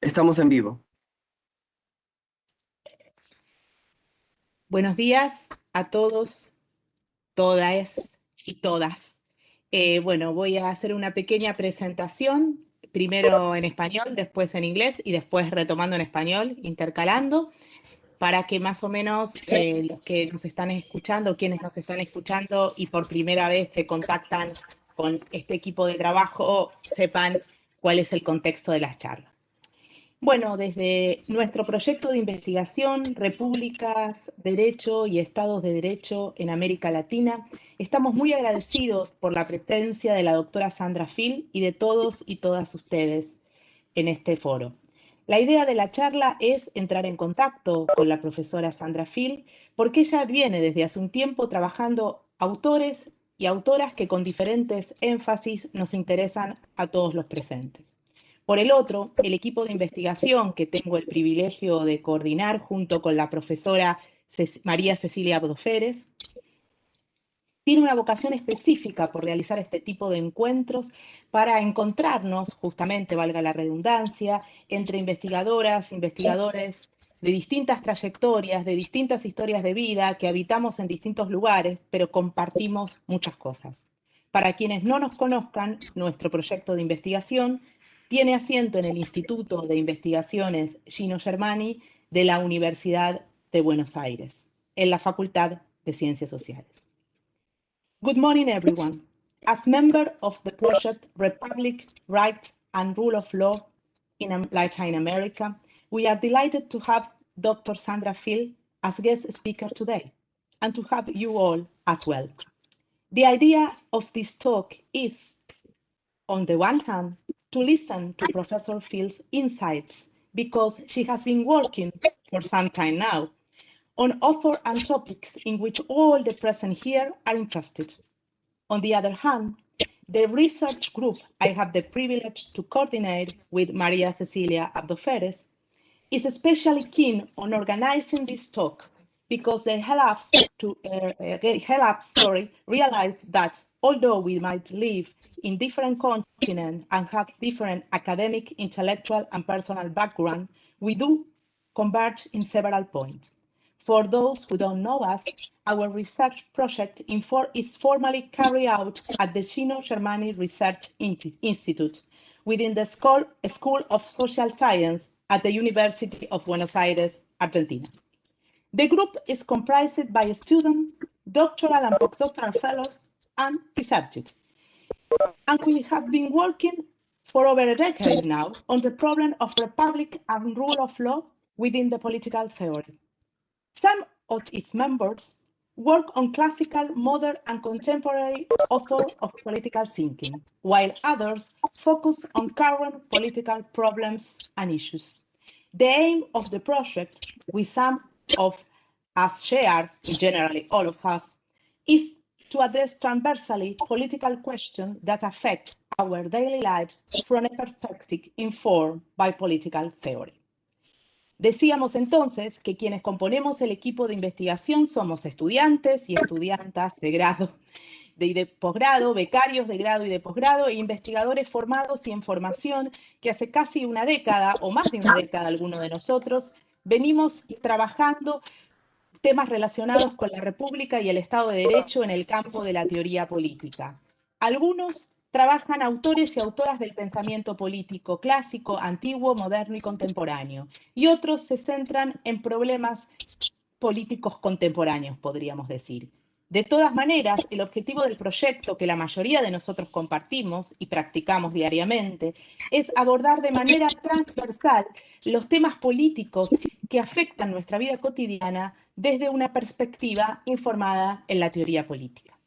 Estamos en vivo. Buenos días a todos, todas y todas. Bueno, voy a hacer una pequeña presentación, primero en español, después en inglés y después retomando en español, intercalando, para que más o menos los que nos están escuchando, quienes nos están escuchando y por primera vez se contactan con este equipo de trabajo, sepan cuál es el contexto de las charlas. Bueno, desde nuestro proyecto de investigación, Repúblicas, Derecho y Estados de Derecho en América Latina, estamos muy agradecidos por la presencia de la doctora Sandra Field y de todos y todas ustedes en este foro. La idea de la charla es entrar en contacto con la profesora Sandra Field porque ella viene desde hace un tiempo trabajando autores y autoras que con diferentes énfasis nos interesan a todos los presentes. Por el otro, el equipo de investigación que tengo el privilegio de coordinar junto con la profesora María Cecilia Abdoférez, tiene una vocación específica por realizar este tipo de encuentros para encontrarnos, justamente, valga la redundancia, entre investigadoras, investigadores de distintas trayectorias, de distintas historias de vida, que habitamos en distintos lugares, pero compartimos muchas cosas. Para quienes no nos conozcan, nuestro proyecto de investigación tiene asiento en el Instituto de Investigaciones Gino Germani de la Universidad de Buenos Aires, en la Facultad de Ciencias Sociales. Good morning, everyone. As member of the project Republic, Rights and Rule of Law in Latin America, we are delighted to have Dr. Sandra Field as guest speaker today, and to have you all as well. The idea of this talk is, on the one hand, to listen to Professor Field's insights, because she has been working for some time now on authors and topics in which all the present here are interested. On the other hand, the research group I have the privilege to coordinate with Maria Cecilia Abdoférez is especially keen on organizing this talk because they help us realize that although we might live in different continents and have different academic, intellectual, and personal background, we do converge in several points. For those who don't know us, our research project is formally carried out at the Gino Germani Research Institute within the School of Social Science at the University of Buenos Aires, Argentina. The group is comprised by students, doctoral and postdoctoral fellows, and researchers. And we have been working for over a decade now on the problem of republic and rule of law within the political theory. Some of its members work on classical, modern, and contemporary authors of political thinking, while others focus on current political problems and issues. The aim of the project, with some of us share, generally all of us, is to address transversally political questions that affect our daily lives from a perspective informed by political theory. Decíamos entonces que quienes componemos el equipo de investigación somos estudiantes y estudiantas de grado y de posgrado, becarios de grado y de posgrado e investigadores formados y en formación que hace casi una década o más de una década algunos de nosotros venimos trabajando temas relacionados con la República y el Estado de Derecho en el campo de la teoría política. Algunos trabajan autores y autoras del pensamiento político clásico, antiguo, moderno y contemporáneo, y otros se centran en problemas políticos contemporáneos, podríamos decir. De todas maneras, el objetivo del proyecto que la mayoría de nosotros compartimos y practicamos diariamente es abordar de manera transversal los temas políticos que afectan nuestra vida cotidiana desde una perspectiva informada en la teoría política.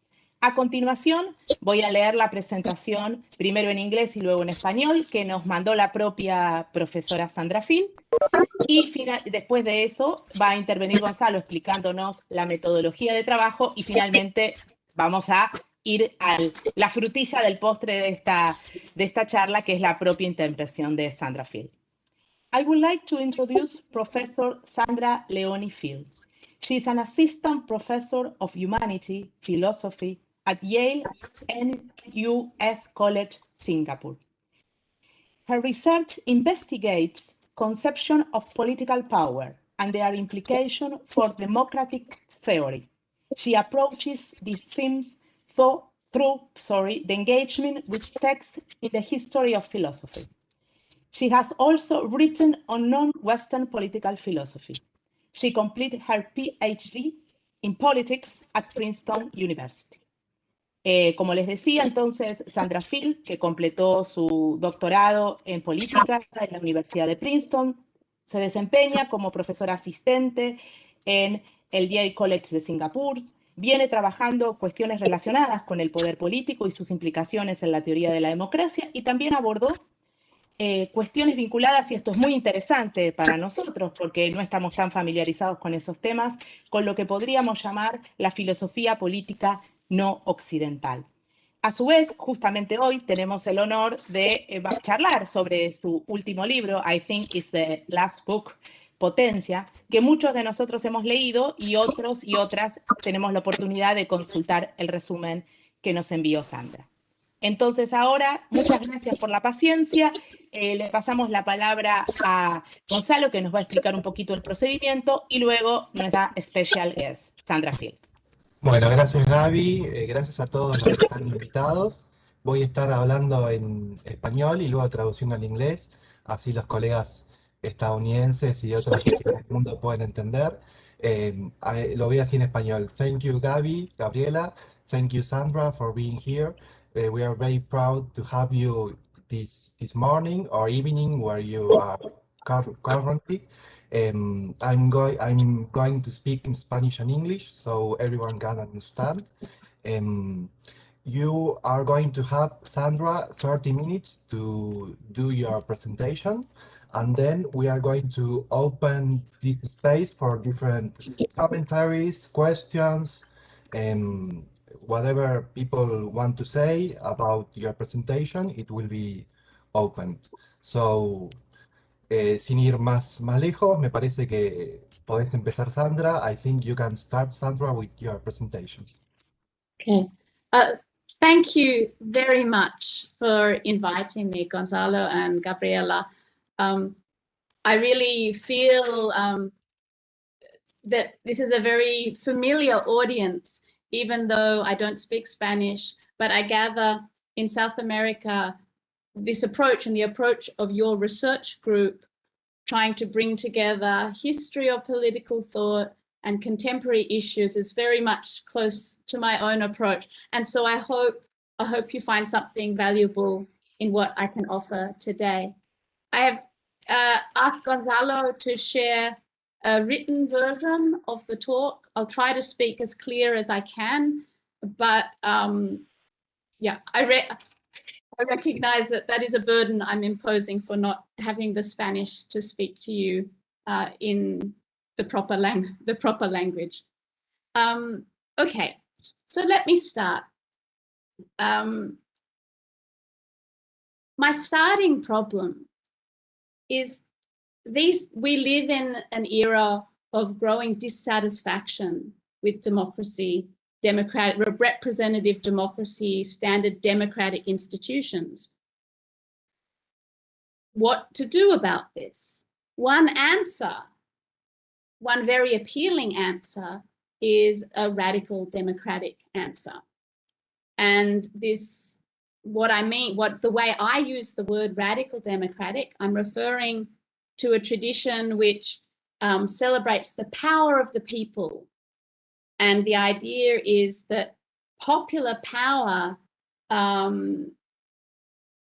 A continuación, voy a leer la presentación, primero en inglés y luego en español, que nos mandó la propia profesora Sandra Field. Y después de eso va a intervenir Gonzalo explicándonos la metodología de trabajo y finalmente vamos a ir a la frutilla del postre de esta charla, que es la propia intervención de Sandra Field. I would like to introduce Professor Sandra Leoni Field. She is an assistant professor of humanity philosophy at Yale NUS College, Singapore. Her research investigates conception of political power and their implication for democratic theory. She approaches the themes through the engagement with texts in the history of philosophy. She has also written on non-Western political philosophy. She completed her PhD in politics at Princeton University. Como les decía, entonces, Sandra Field, que completó su doctorado en política en la Universidad de Princeton, se desempeña como profesora asistente en el Yale College de Singapur, viene trabajando cuestiones relacionadas con el poder político y sus implicaciones en la teoría de la democracia, y también abordó cuestiones vinculadas, y esto es muy interesante para nosotros porque no estamos tan familiarizados con esos temas, con lo que podríamos llamar la filosofía política no occidental. A su vez, justamente hoy tenemos el honor de charlar sobre su último libro, I think it's the last book, Potencia, que muchos de nosotros hemos leído y otros y otras tenemos la oportunidad de consultar el resumen que nos envió Sandra. Entonces ahora, muchas gracias por la paciencia. Le pasamos la palabra a Gonzalo, que nos va a explicar un poquito el procedimiento, y luego nuestra special guest, Sandra Field. Bueno, gracias Gaby, gracias a todos los que están invitados. Voy a estar hablando en español y luego traduciendo al inglés, así los colegas estadounidenses y de otras partes del mundo pueden entender. Lo voy a decir en español. Thank you Gaby, Gabriela. Thank you Sandra for being here. We are very proud to have you this morning or evening where you are currently. I'm going to speak in Spanish and English so everyone can understand. You are going to have, Sandra, 30 minutes to do your presentation, and then we are going to open this space for different commentaries, questions, whatever people want to say about your presentation, it will be opened. So, sin ir más lejos, me parece que podés empezar, Sandra. I think you can start, Sandra, with your presentation. Okay. Thank you very much for inviting me, Gonzalo and Gabriela. I really feel that this is a very familiar audience, even though I don't speak Spanish, but I gather in South America, this approach and the approach of your research group trying to bring together history of political thought and contemporary issues is very much close to my own approach. And so I hope you find something valuable in what I can offer today. I have asked Gonzalo to share a written version of the talk. I'll try to speak as clear as I can, but yeah, I recognize that that is a burden I'm imposing for not having the Spanish to speak to you in the proper language. Okay, so let me start. My starting problem is we live in an era of growing dissatisfaction with democracy, representative democracy, standard democratic institutions. What to do about this? One very appealing answer is a radical democratic answer. And this, the way I use the word radical democratic, I'm referring to a tradition which celebrates the power of the people. And the idea is that popular power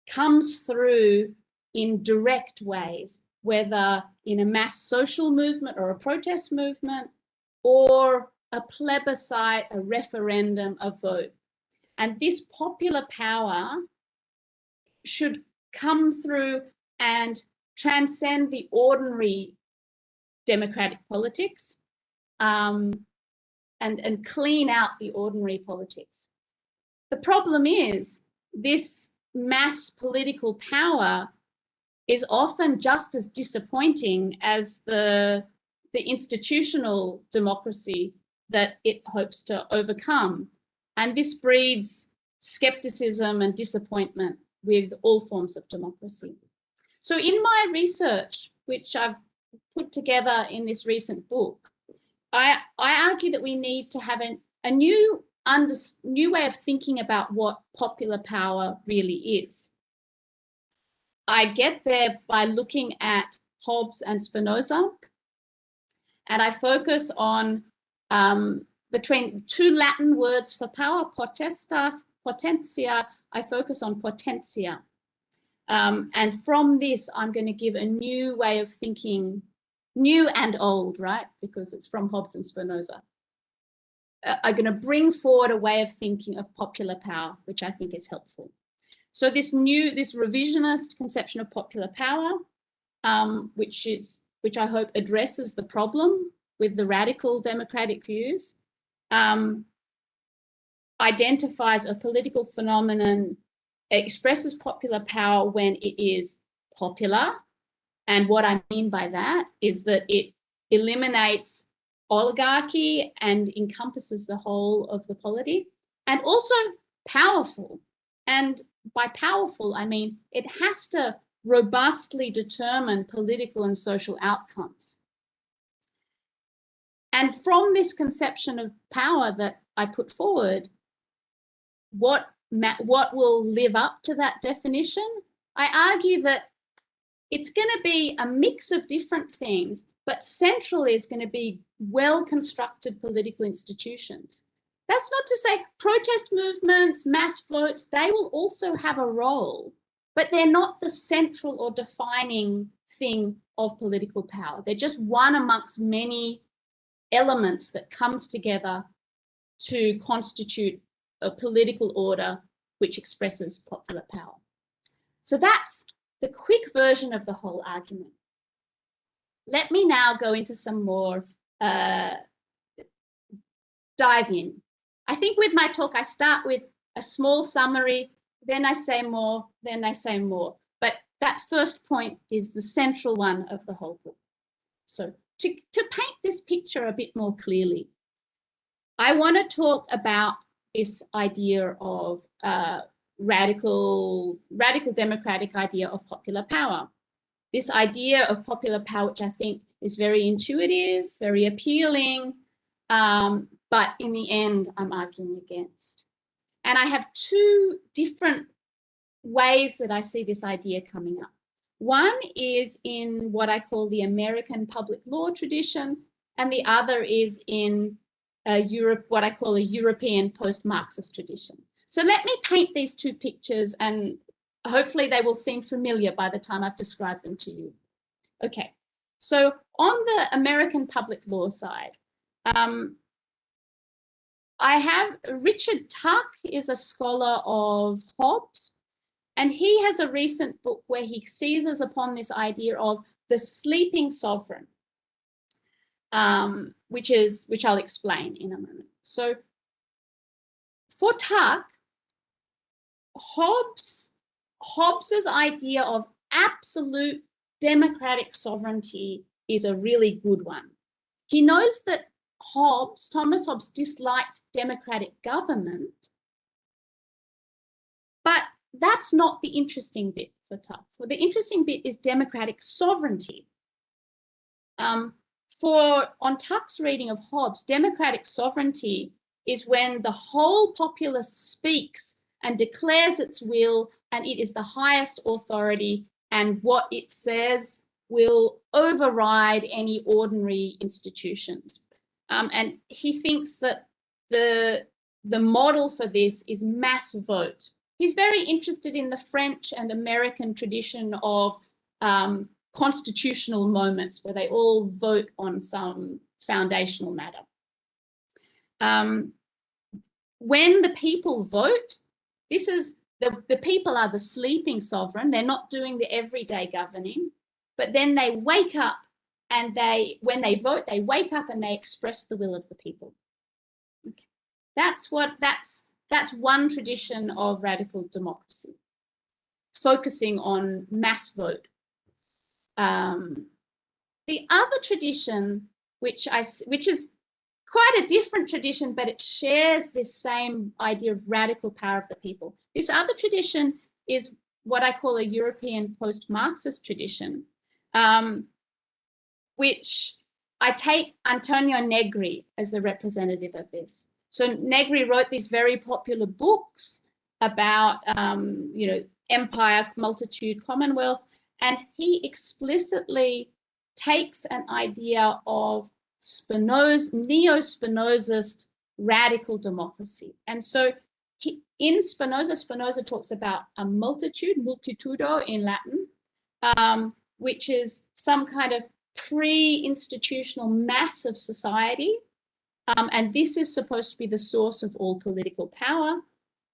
comes through in direct ways, whether in a mass social movement or a protest movement, or a plebiscite, a referendum, a vote. And this popular power should come through and transcend the ordinary democratic politics and clean out the ordinary politics. The problem is this mass political power is often just as disappointing as the institutional democracy that it hopes to overcome. And this breeds skepticism and disappointment with all forms of democracy. So in my research, which I've put together in this recent book, I argue that we need to have a new way of thinking about what popular power really is. I get there by looking at Hobbes and Spinoza, and I focus on between two Latin words for power, potestas, potentia. I focus on potentia. And from this, I'm going to give a new way of thinking, new and old, right? Because it's from Hobbes and Spinoza. I'm going to bring forward a way of thinking of popular power, which I think is helpful. So this revisionist conception of popular power, which I hope addresses the problem with the radical democratic views, identifies a political phenomenon, expresses popular power when it is popular. And what I mean by that is that it eliminates oligarchy and encompasses the whole of the polity, and also powerful. And by powerful, I mean it has to robustly determine political and social outcomes. And from this conception of power that I put forward, what will live up to that definition? I argue that it's going to be a mix of different things, but centrally is going to be well-constructed political institutions. That's not to say protest movements, mass votes, they will also have a role, but they're not the central or defining thing of political power. They're just one amongst many elements that comes together to constitute a political order which expresses popular power. So that's the quick version of the whole argument. Let me now go into some more dive in. I think with my talk, I start with a small summary, then I say more, then I say more. But that first point is the central one of the whole book. So to paint this picture a bit more clearly, I want to talk about this idea of radical democratic idea of popular power. This idea of popular power, which I think is very intuitive, very appealing, but in the end, I'm arguing against. And I have two different ways that I see this idea coming up. One is in what I call the American public law tradition, and the other is in Europe, what I call a European post-Marxist tradition. So let me paint these two pictures, and hopefully they will seem familiar by the time I've described them to you. Okay, so on the American public law side, I have Richard Tuck is a scholar of Hobbes, and he has a recent book where he seizes upon this idea of the sleeping sovereign, which I'll explain in a moment. So for Tuck, Hobbes's idea of absolute democratic sovereignty is a really good one. He knows that Thomas Hobbes disliked democratic government, but that's not the interesting bit for Tuck. For the interesting bit is democratic sovereignty. On Tuck's reading of Hobbes, democratic sovereignty is when the whole populace speaks and declares its will, and it is the highest authority, and what it says will override any ordinary institutions. And he thinks that the model for this is mass vote. He's very interested in the French and American tradition of constitutional moments where they all vote on some foundational matter. When the people vote, this is the people are the sleeping sovereign. They're not doing the everyday governing, but then they wake up, and when they vote, they wake up and they express the will of the people. Okay. That's one tradition of radical democracy, focusing on mass vote. The other tradition, which is quite a different tradition, but it shares this same idea of radical power of the people. This other tradition is what I call a European post-Marxist tradition. which I take Antonio Negri as the representative of this. So Negri wrote these very popular books about, you know, empire, multitude, commonwealth, and he explicitly takes an idea of neo-Spinozist radical democracy. And so in Spinoza talks about a multitude, multitudo in Latin, which is some kind of pre-institutional mass of society. And this is supposed to be the source of all political power.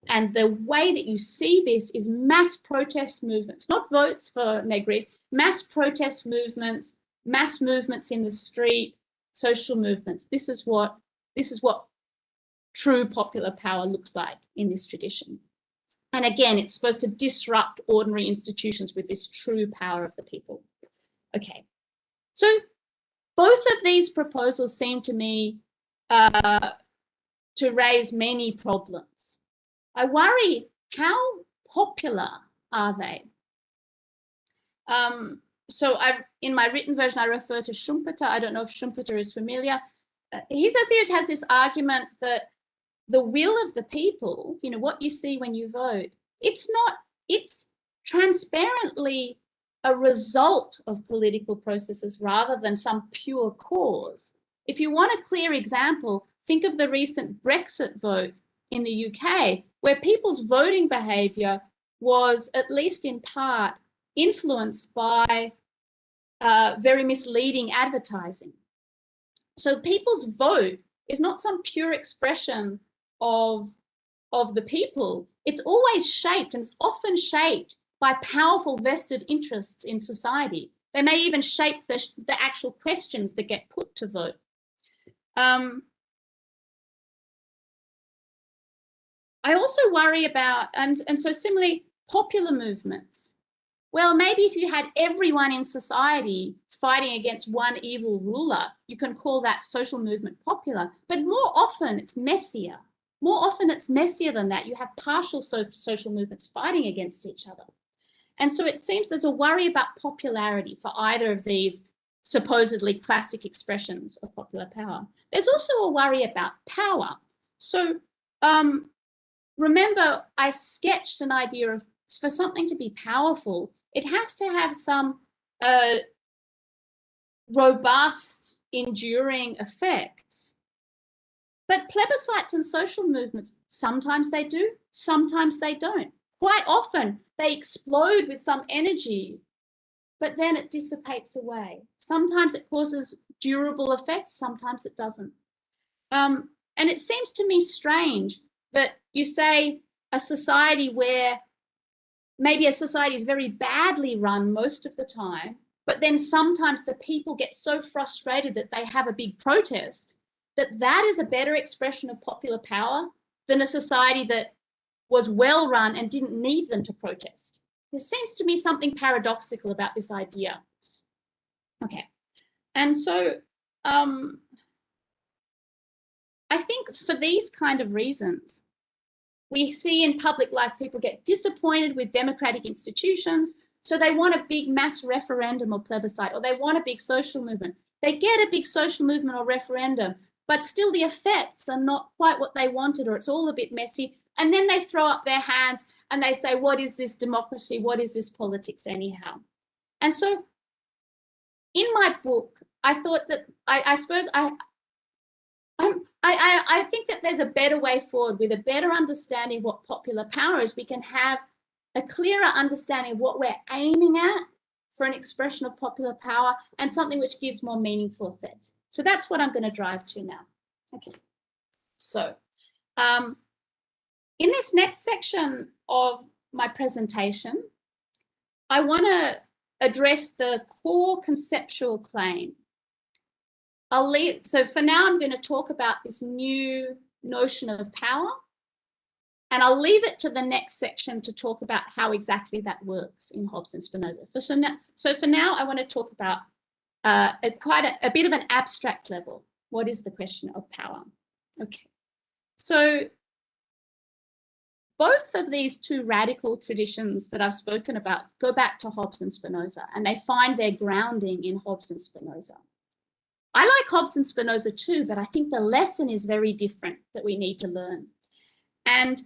And the way that you see this is mass protest movements, not votes for Negri, mass protest movements, mass movements in the street, social movements. This is what true popular power looks like in this tradition. And again, it's supposed to disrupt ordinary institutions with this true power of the people. Okay, so both of these proposals seem to me to raise many problems. I worry, how popular are they? So in my written version, I refer to Schumpeter. I don't know if Schumpeter is familiar. His theorist has this argument that the will of the people, you know, what you see when you vote, it's transparently a result of political processes rather than some pure cause. If you want a clear example, think of the recent Brexit vote in the UK, where people's voting behaviour was, at least in part, influenced by very misleading advertising. So people's vote is not some pure expression of the people. It's always shaped, and it's often shaped by powerful vested interests in society. They may even shape the actual questions that get put to vote. I also worry about, and so similarly, popular movements. Well, maybe if you had everyone in society fighting against one evil ruler, you can call that social movement popular. But more often, it's messier. More often, it's messier than that. You have partial social movements fighting against each other. And so it seems there's a worry about popularity for either of these supposedly classic expressions of popular power. There's also a worry about power. So remember, I sketched an idea of, for something to be powerful, it has to have some robust, enduring effects. But plebiscites and social movements, sometimes they do, sometimes they don't. Quite often, they explode with some energy, but then it dissipates away. Sometimes it causes durable effects, sometimes it doesn't. And it seems to me strange that you say a society where maybe a society is very badly run most of the time, but then sometimes the people get so frustrated that they have a big protest, that is a better expression of popular power than a society that was well run and didn't need them to protest. There seems to be something paradoxical about this idea. Okay, and so I think for these kind of reasons, we see in public life people get disappointed with democratic institutions, so they want a big mass referendum or plebiscite, or they want a big social movement. They get a big social movement or referendum, but still the effects are not quite what they wanted, or it's all a bit messy. And then they throw up their hands and they say, what is this democracy? What is this politics anyhow? And so in my book, I thought that I think that there's a better way forward. With a better understanding of what popular power is, we can have a clearer understanding of what we're aiming at for an expression of popular power, and something which gives more meaningful effects. So that's what I'm going to drive to now. Okay. So in this next section of my presentation, I want to address the core conceptual claim. So for now, I'm going to talk about this new notion of power, and I'll leave it to the next section to talk about how exactly that works in Hobbes and Spinoza. So for now, I want to talk about quite a bit of an abstract level. What is the question of power? Okay, so both of these two radical traditions that I've spoken about go back to Hobbes and Spinoza, and they find their grounding in Hobbes and Spinoza. I like Hobbes and Spinoza too, but I think the lesson is very different that we need to learn. And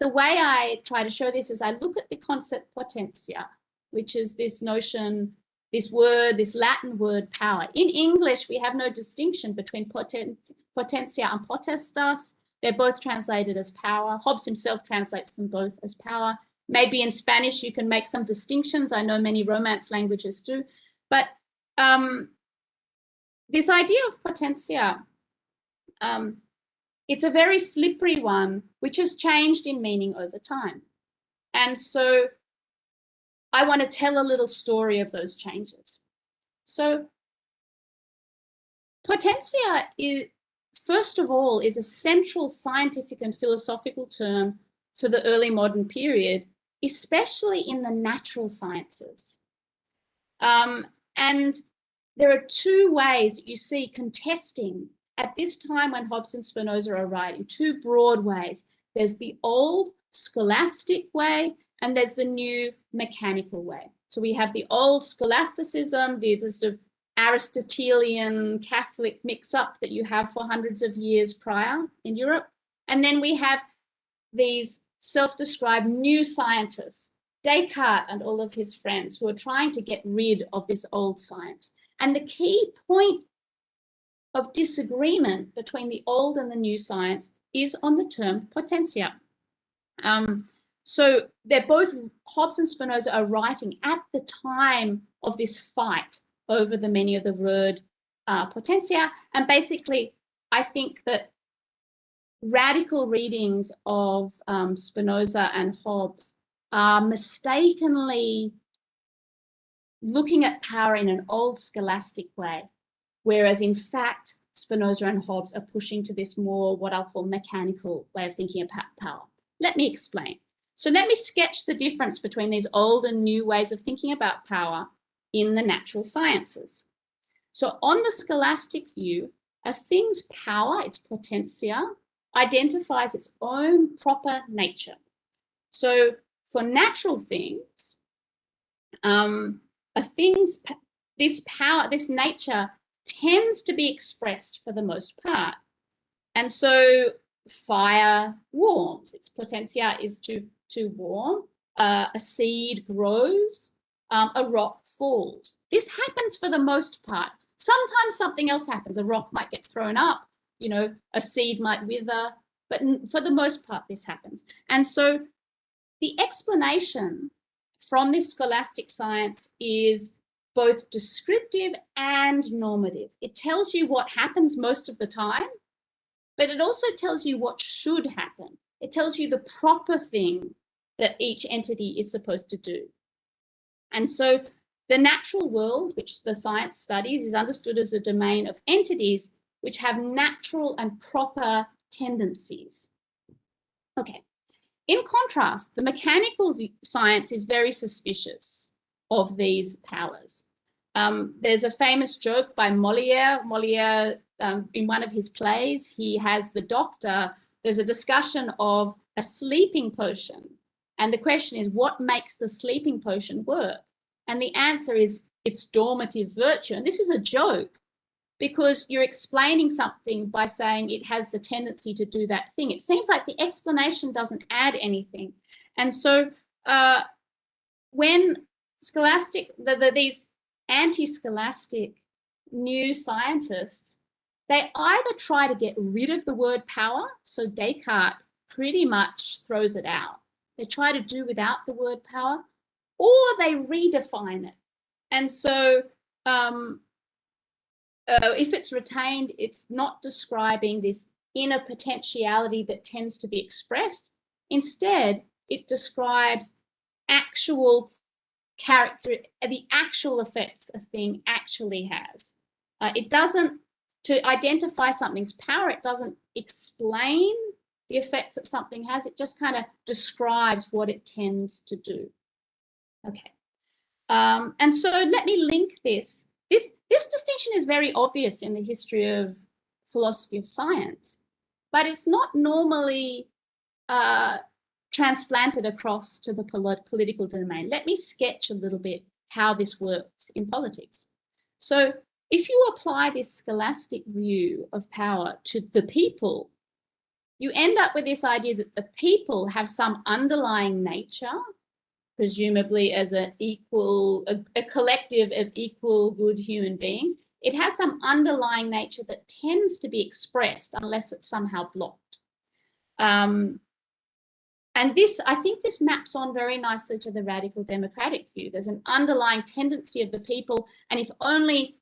the way I try to show this is I look at the concept potentia, which is this notion, this word, this Latin word power. In English, we have no distinction between potentia and potestas. They're both translated as power. Hobbes himself translates them both as power. Maybe in Spanish you can make some distinctions. I know many Romance languages do. But this idea of potentia, it's a very slippery one, which has changed in meaning over time. And so I want to tell a little story of those changes. So potentia is, first of all, is a central scientific and philosophical term for the early modern period, especially in the natural sciences. And there are two ways that you see contesting at this time when Hobbes and Spinoza are writing, two broad ways. There's the old scholastic way and there's the new mechanical way. So we have the old scholasticism, the sort of Aristotelian Catholic mix-up that you have for hundreds of years prior in Europe. And then we have these self-described new scientists, Descartes and all of his friends, who are trying to get rid of this old science. And the key point of disagreement between the old and the new science is on the term potentia. So they're both, Hobbes and Spinoza are writing at the time of this fight over the meaning of the word potentia. And basically, I think that radical readings of Spinoza and Hobbes are mistakenly looking at power in an old scholastic way, whereas in fact, Spinoza and Hobbes are pushing to this more what I'll call mechanical way of thinking about power. Let me explain. So let me sketch the difference between these old and new ways of thinking about power in the natural sciences. So on the scholastic view, a thing's power, its potentia, identifies its own proper nature. So for natural things, this power, this nature tends to be expressed for the most part. And so fire warms, its potentia is to warm, a seed grows, a rock falls. This happens for the most part. Sometimes something else happens, a rock might get thrown up, you know, a seed might wither, but for the most part this happens. And so the explanation from this scholastic science is both descriptive and normative. It tells you what happens most of the time, but it also tells you what should happen. It tells you the proper thing that each entity is supposed to do. And so the natural world, which the science studies, is understood as a domain of entities which have natural and proper tendencies. Okay. In contrast, the mechanical science is very suspicious of these powers. There's a famous joke by Molière. Molière, in one of his plays, he has the doctor, there's a discussion of a sleeping potion. And the question is, what makes the sleeping potion work? And the answer is its dormitive virtue. And this is a joke because you're explaining something by saying it has the tendency to do that thing. It seems like the explanation doesn't add anything. And so when scholastic, these anti-scholastic new scientists, they either try to get rid of the word power, so Descartes pretty much throws it out. They try to do without the word power, or they redefine it. And so if it's retained, it's not describing this inner potentiality that tends to be expressed. Instead, it describes actual character, the actual effects a thing actually has. It doesn't, to identify something's power, it doesn't explain the effects that something has. It just kind of describes what it tends to do. Okay. And so let me link this. This distinction is very obvious in the history of philosophy of science, but it's not normally transplanted across to the political domain. Let me sketch a little bit how this works in politics. So if you apply this scholastic view of power to the people, you end up with this idea that the people have some underlying nature, presumably as a collective of equal good human beings. It has some underlying nature that tends to be expressed unless it's somehow blocked. And this, I think this maps on very nicely to the radical democratic view. There's an underlying tendency of the people, and if only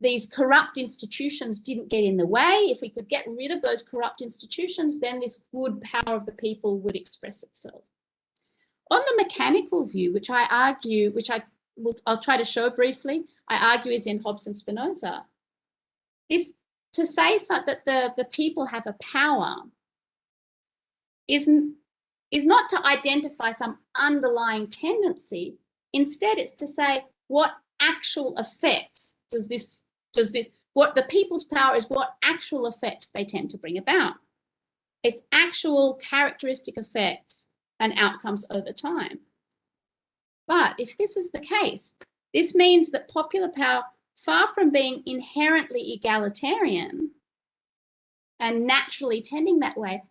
these corrupt institutions didn't get in the way, if we could get rid of those corrupt institutions, then this good power of the people would express itself. On the mechanical view, which I argue, I'll try to show briefly, I argue is in Hobbes and Spinoza, is to say that the people have a power is not to identify some underlying tendency. Instead, it's to say what actual effects what the people's power is, what actual effects they tend to bring about. It's actual characteristic effects and outcomes over time. But if this is the case, this means that popular power, far from being inherently egalitarian and naturally tending that way,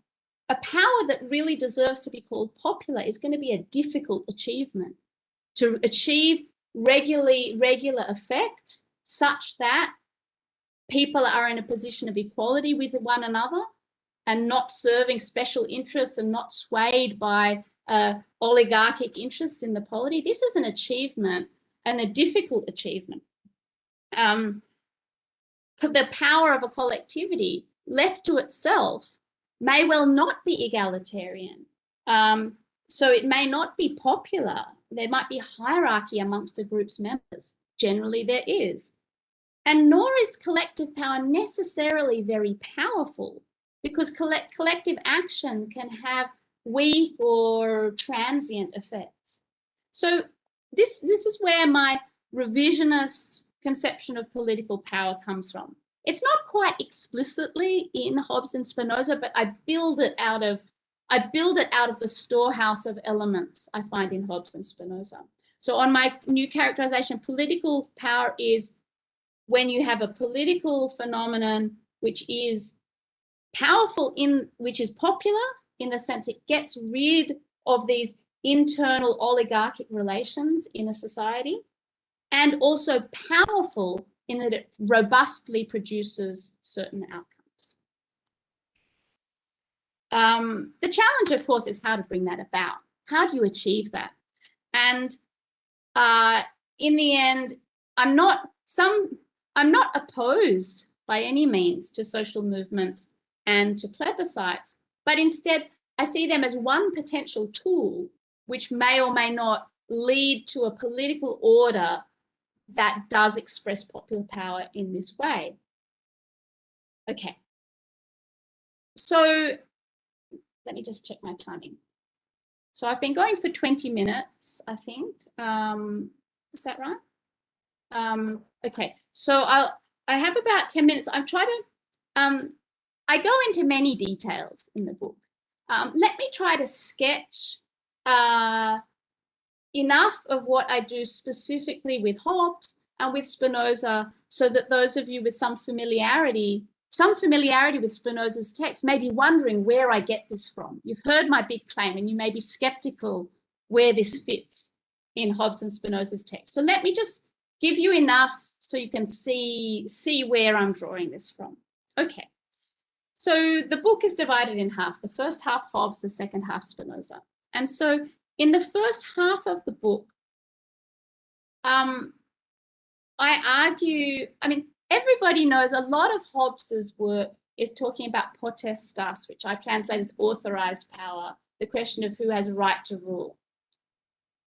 a power that really deserves to be called popular is going to be a difficult achievement. To achieve regular effects such that people are in a position of equality with one another and not serving special interests and not swayed by oligarchic interests in the polity. This is an achievement, and a difficult achievement. The power of a collectivity left to itself may well not be egalitarian. So it may not be popular. There might be hierarchy amongst a group's members. Generally there is. And nor is collective power necessarily very powerful, because collective action can have weak or transient effects. So this is where my revisionist conception of political power comes from. It's not quite explicitly in Hobbes and Spinoza, but I build it out of the storehouse of elements I find in Hobbes and Spinoza. So on my new characterization, political power is when you have a political phenomenon which is powerful, which is popular in the sense it gets rid of these internal oligarchic relations in a society, and also powerful in that it robustly produces certain outcomes. The challenge, of course, is how to bring that about. How do you achieve that? And in the end, I'm not opposed by any means to social movements and to plebiscites, but instead I see them as one potential tool which may or may not lead to a political order that does express popular power in this way. Okay, so let me just check my timing. So I've been going for 20 minutes, I think. Is that right? Okay, so I have about 10 minutes. I'm trying to, I go into many details in the book. Let me try to sketch enough of what I do specifically with Hobbes and with Spinoza, so that those of you with some familiarity with Spinoza's text may be wondering where I get this from. You've heard my big claim and you may be skeptical where this fits in Hobbes and Spinoza's text. So let me just give you enough so you can see where I'm drawing this from. Okay, so the book is divided in half. The first half Hobbes, the second half Spinoza. And so in the first half of the book, I argue, I mean, everybody knows a lot of Hobbes's work is talking about potestas, which I translate as authorized power, the question of who has a right to rule.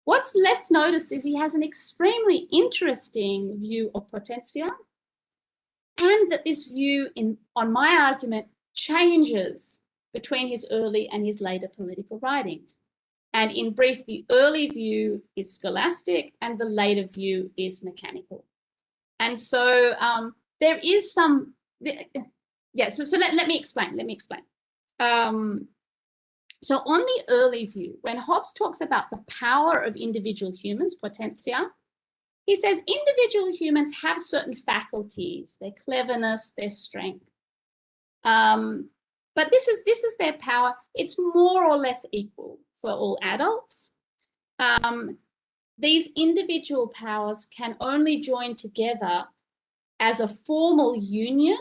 What's less noticed is he has an extremely interesting view of potentia, and that this view, on my argument, changes between his early and his later political writings. And in brief, the early view is scholastic and the later view is mechanical. And so there is some, yeah, so let me explain. So on the early view, when Hobbes talks about the power of individual humans, potentia, He says individual humans have certain faculties, their cleverness, their strength. But this is their power. It's more or less equal for all adults. These individual powers can only join together as a formal union,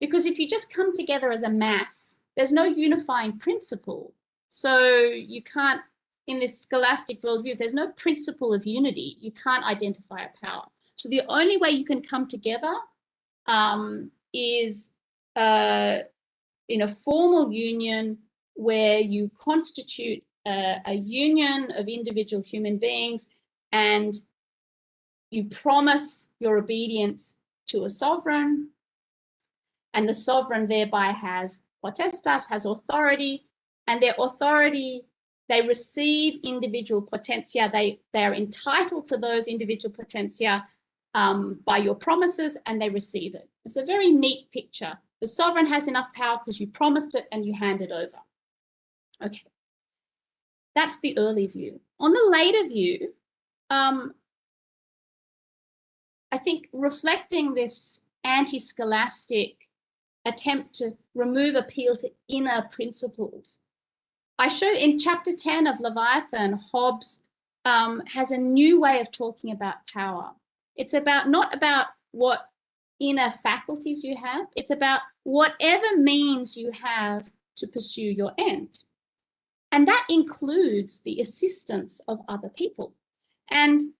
because if you just come together as a mass, there's no unifying principle. So you can't, in this scholastic worldview, if there's no principle of unity, you can't identify a power. So the only way you can come together is in a formal union where you constitute a union of individual human beings, and you promise your obedience to a sovereign, and the sovereign thereby has potestas, has authority, and their authority, they receive individual potentia. They are entitled to those individual potentia by your promises, and they receive it. It's a very neat picture. The sovereign has enough power because you promised it and you hand it over. Okay, that's the early view. On the later view, I think reflecting this anti-scholastic attempt to remove appeal to inner principles, I show in chapter 10 of Leviathan, Hobbes has a new way of talking about power. It's about not about what inner faculties you have, it's about whatever means you have to pursue your end. And that includes the assistance of other people. And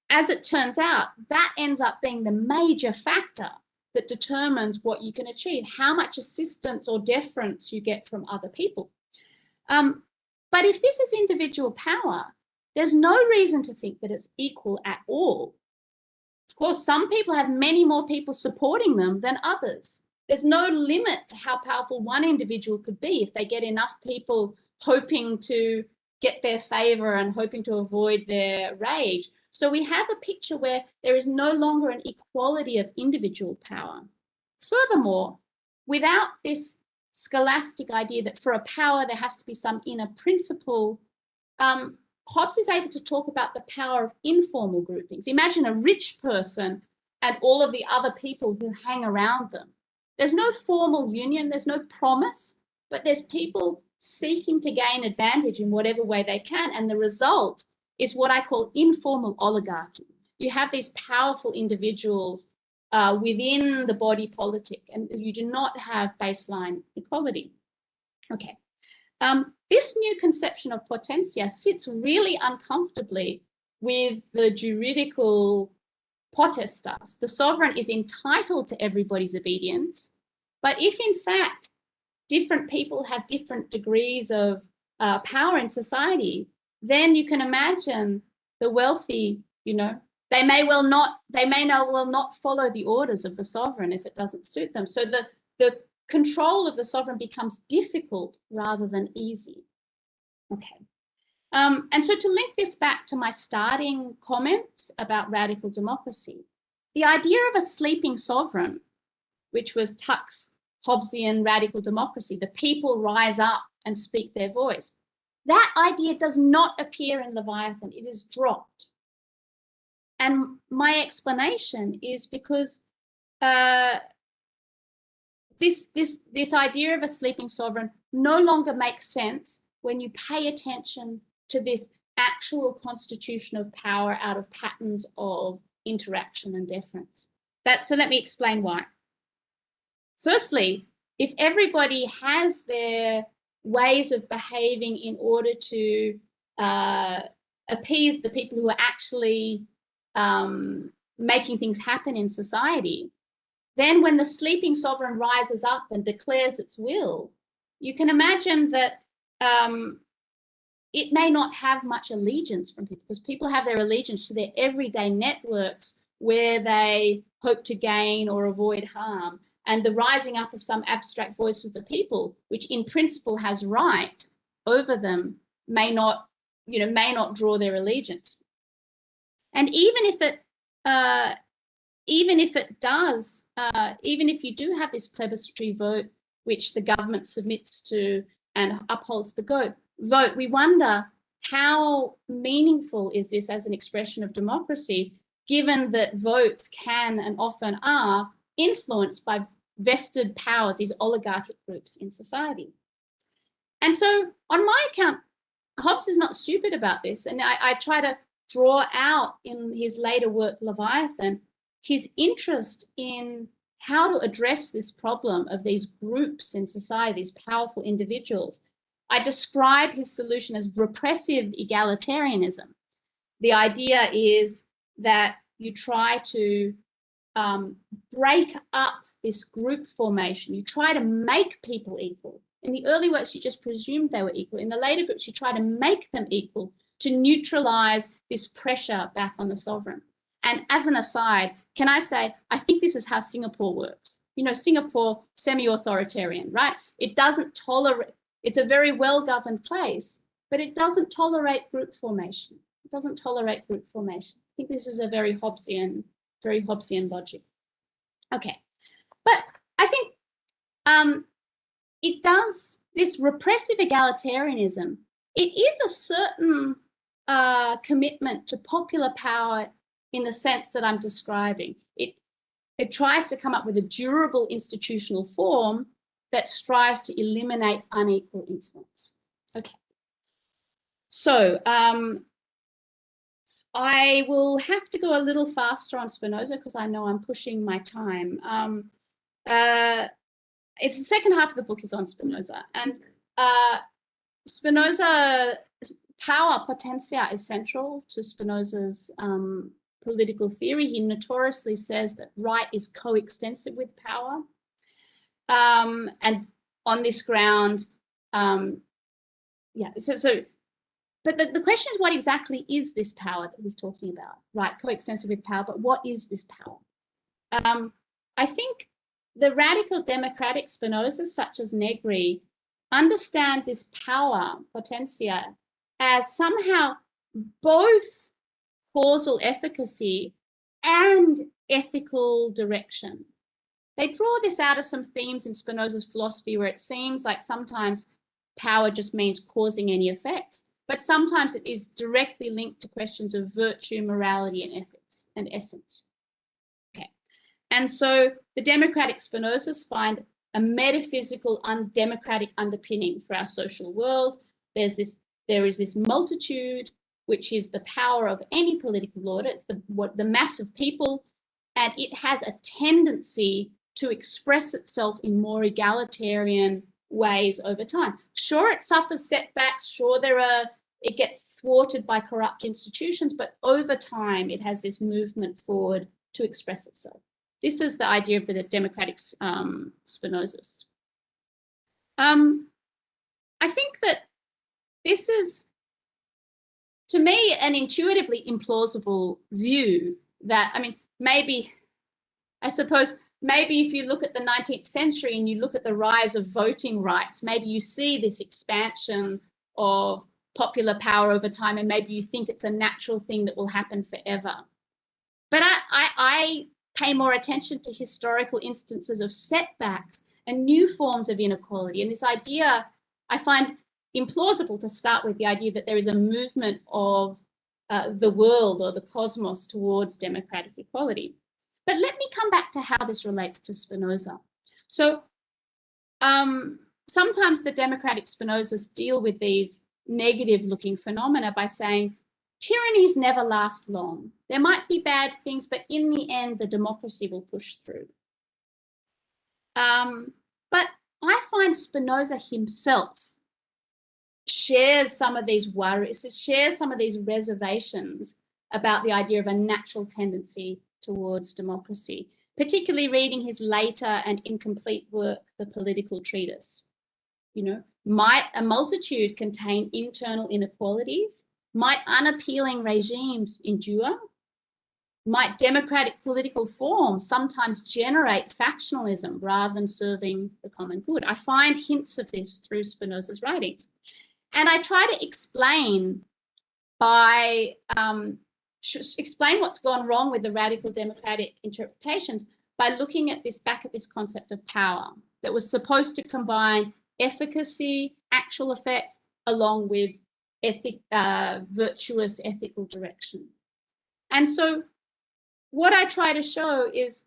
as it turns out, that ends up being the major factor that determines what you can achieve, how much assistance or deference you get from other people. But if this is individual power, there's no reason to think that it's equal at all. Of course, some people have many more people supporting them than others. There's no limit to how powerful one individual could be if they get enough people hoping to get their favor and hoping to avoid their rage. So we have a picture where there is no longer an equality of individual power. Furthermore, without this scholastic idea that for a power there has to be some inner principle, Hobbes is able to talk about the power of informal groupings. Imagine a rich person and all of the other people who hang around them. There's no formal union, there's no promise, but there's people seeking to gain advantage in whatever way they can, and the result is what I call informal oligarchy. You have these powerful individuals within the body politic, and you do not have baseline equality. Okay. This new conception of potentia sits really uncomfortably with the juridical potestas. The sovereign is entitled to everybody's obedience, but if in fact different people have different degrees of power in society, then you can imagine the wealthy, you know, they may not follow the orders of the sovereign if it doesn't suit them. So the control of the sovereign becomes difficult rather than easy. Okay. And so to link this back to my starting comments about radical democracy, the idea of a sleeping sovereign, which was Tuck's Hobbesian radical democracy, the people rise up and speak their voice, that idea does not appear in Leviathan. It is dropped. And my explanation is because this idea of a sleeping sovereign no longer makes sense when you pay attention to this actual constitution of power out of patterns of interaction and deference. So let me explain why. Firstly, if everybody has their ways of behaving in order to appease the people who are actually making things happen in society, then when the sleeping sovereign rises up and declares its will, you can imagine that it may not have much allegiance from people, because people have their allegiance to their everyday networks where they hope to gain or avoid harm. And the rising up of some abstract voice of the people, which in principle has right over them, may not draw their allegiance. And even if you do have this plebiscitary vote, which the government submits to and upholds the vote, we wonder, how meaningful is this as an expression of democracy, given that votes can and often are influenced by vested powers, these oligarchic groups in society. And so on my account, Hobbes is not stupid about this. And I try to draw out in his later work, Leviathan, his interest in how to address this problem of these groups in society, these powerful individuals. I describe his solution as repressive egalitarianism. The idea is that you try to break up this group formation. You try to make people equal. In the early works, you just presumed they were equal. In the later groups, you try to make them equal to neutralize this pressure back on the sovereign. And as an aside, can I say, I think this is how Singapore works. You know, Singapore, semi-authoritarian, right? It doesn't tolerate, it's a very well-governed place, but it doesn't tolerate group formation. It doesn't tolerate group formation. I think this is a very Hobbesian logic. Okay, but I think it does, this repressive egalitarianism, it is a certain commitment to popular power in the sense that I'm describing. It tries to come up with a durable institutional form that strives to eliminate unequal influence. Okay, so I will have to go a little faster on Spinoza because I know I'm pushing my time. It's the second half of the book is on Spinoza, and Spinoza's power potentia is central to Spinoza's political theory. He notoriously says that right is coextensive with power, and on this ground, yeah. But the question is, what exactly is this power that he's talking about? Right, coextensive with power, but what is this power? I think the radical democratic Spinozas, such as Negri, understand this power potentia as somehow both causal efficacy and ethical direction. They draw this out of some themes in Spinoza's philosophy where it seems like sometimes power just means causing any effect, but sometimes it is directly linked to questions of virtue, morality, and ethics and essence. Okay, and so the democratic Spinozas find a metaphysical, undemocratic underpinning for our social world. There is this multitude, which is the power of any political order. It's the mass of people, and it has a tendency to express itself in more egalitarian ways over time. Sure, it suffers setbacks. Sure, it gets thwarted by corrupt institutions, but over time, it has this movement forward to express itself. This is the idea of the democratic Spinozas. I think that this is, to me, an intuitively implausible view that, I mean, maybe if you look at the 19th century and you look at the rise of voting rights, maybe you see this expansion of popular power over time, and maybe you think it's a natural thing that will happen forever. But I pay more attention to historical instances of setbacks and new forms of inequality. And this idea, I find implausible to start with, the idea that there is a movement of the world or the cosmos towards democratic equality. But let me come back to how this relates to Spinoza. So sometimes the democratic Spinozas deal with these negative-looking phenomena by saying, tyrannies never last long. There might be bad things, but in the end, the democracy will push through. But I find Spinoza himself shares some of these worries, shares some of these reservations about the idea of a natural tendency towards democracy, particularly reading his later and incomplete work, The Political Treatise. You know, might a multitude contain internal inequalities? Might unappealing regimes endure? Might democratic political forms sometimes generate factionalism rather than serving the common good? I find hints of this through Spinoza's writings. And I try to explain what's gone wrong with the radical democratic interpretations by looking at this concept of power that was supposed to combine efficacy, actual effects, along with virtuous ethical direction. And so what I try to show is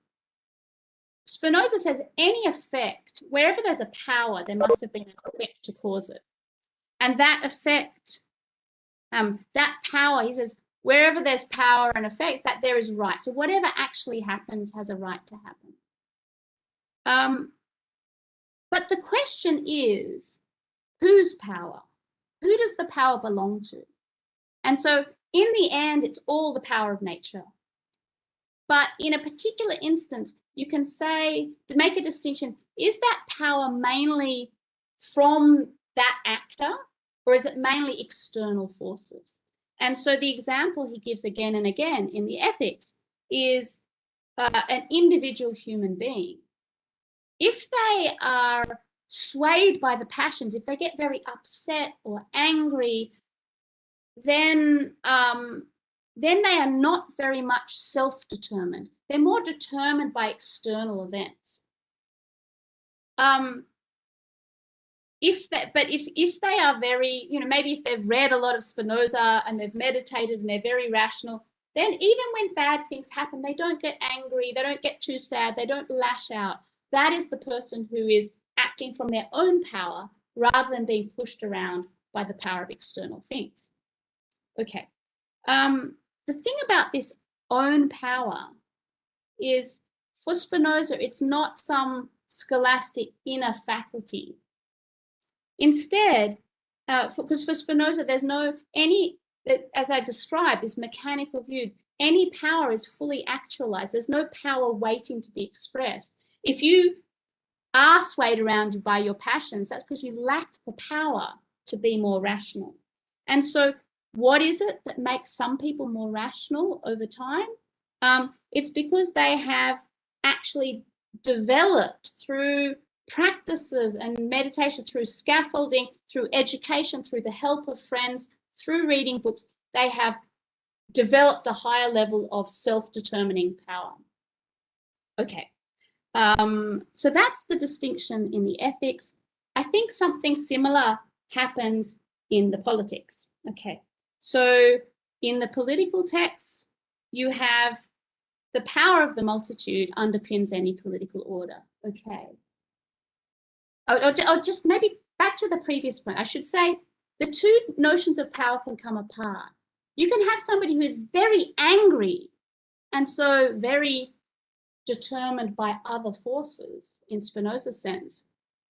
Spinoza says any effect, wherever there's a power, there must have been an effect to cause it. And that effect, that power, he says, wherever there's power and effect, that there is right. So whatever actually happens has a right to happen. But the question is, whose power? Who does the power belong to? And so in the end, it's all the power of nature. But in a particular instance, you can say, to make a distinction, is that power mainly from that actor, or is it mainly external forces? And so the example he gives again and again in the ethics is an individual human being. If they are swayed by the passions, if they get very upset or angry, then they are not very much self-determined. They're more determined by external events. If they are very, maybe if they've read a lot of Spinoza and they've meditated and they're very rational, then even when bad things happen, they don't get angry, they don't get too sad, they don't lash out. That is the person who is acting from their own power rather than being pushed around by the power of external things. Okay. The thing about this own power is, for Spinoza, it's not some scholastic inner faculty. Instead, because for Spinoza, there's as I described, this mechanical view, any power is fully actualized. There's no power waiting to be expressed. If you are swayed around by your passions, that's because you lacked the power to be more rational. And so what is it that makes some people more rational over time? It's because they have actually developed through practices and meditation, through scaffolding, through education, through the help of friends, through reading books, they have developed a higher level of self-determining power. Okay, so that's the distinction in the ethics. I think something similar happens in the politics. Okay, so in the political texts, you have the power of the multitude underpins any political order. Okay. Or just maybe back to the previous point, I should say the two notions of power can come apart. You can have somebody who is very angry and so very determined by other forces in Spinoza's sense,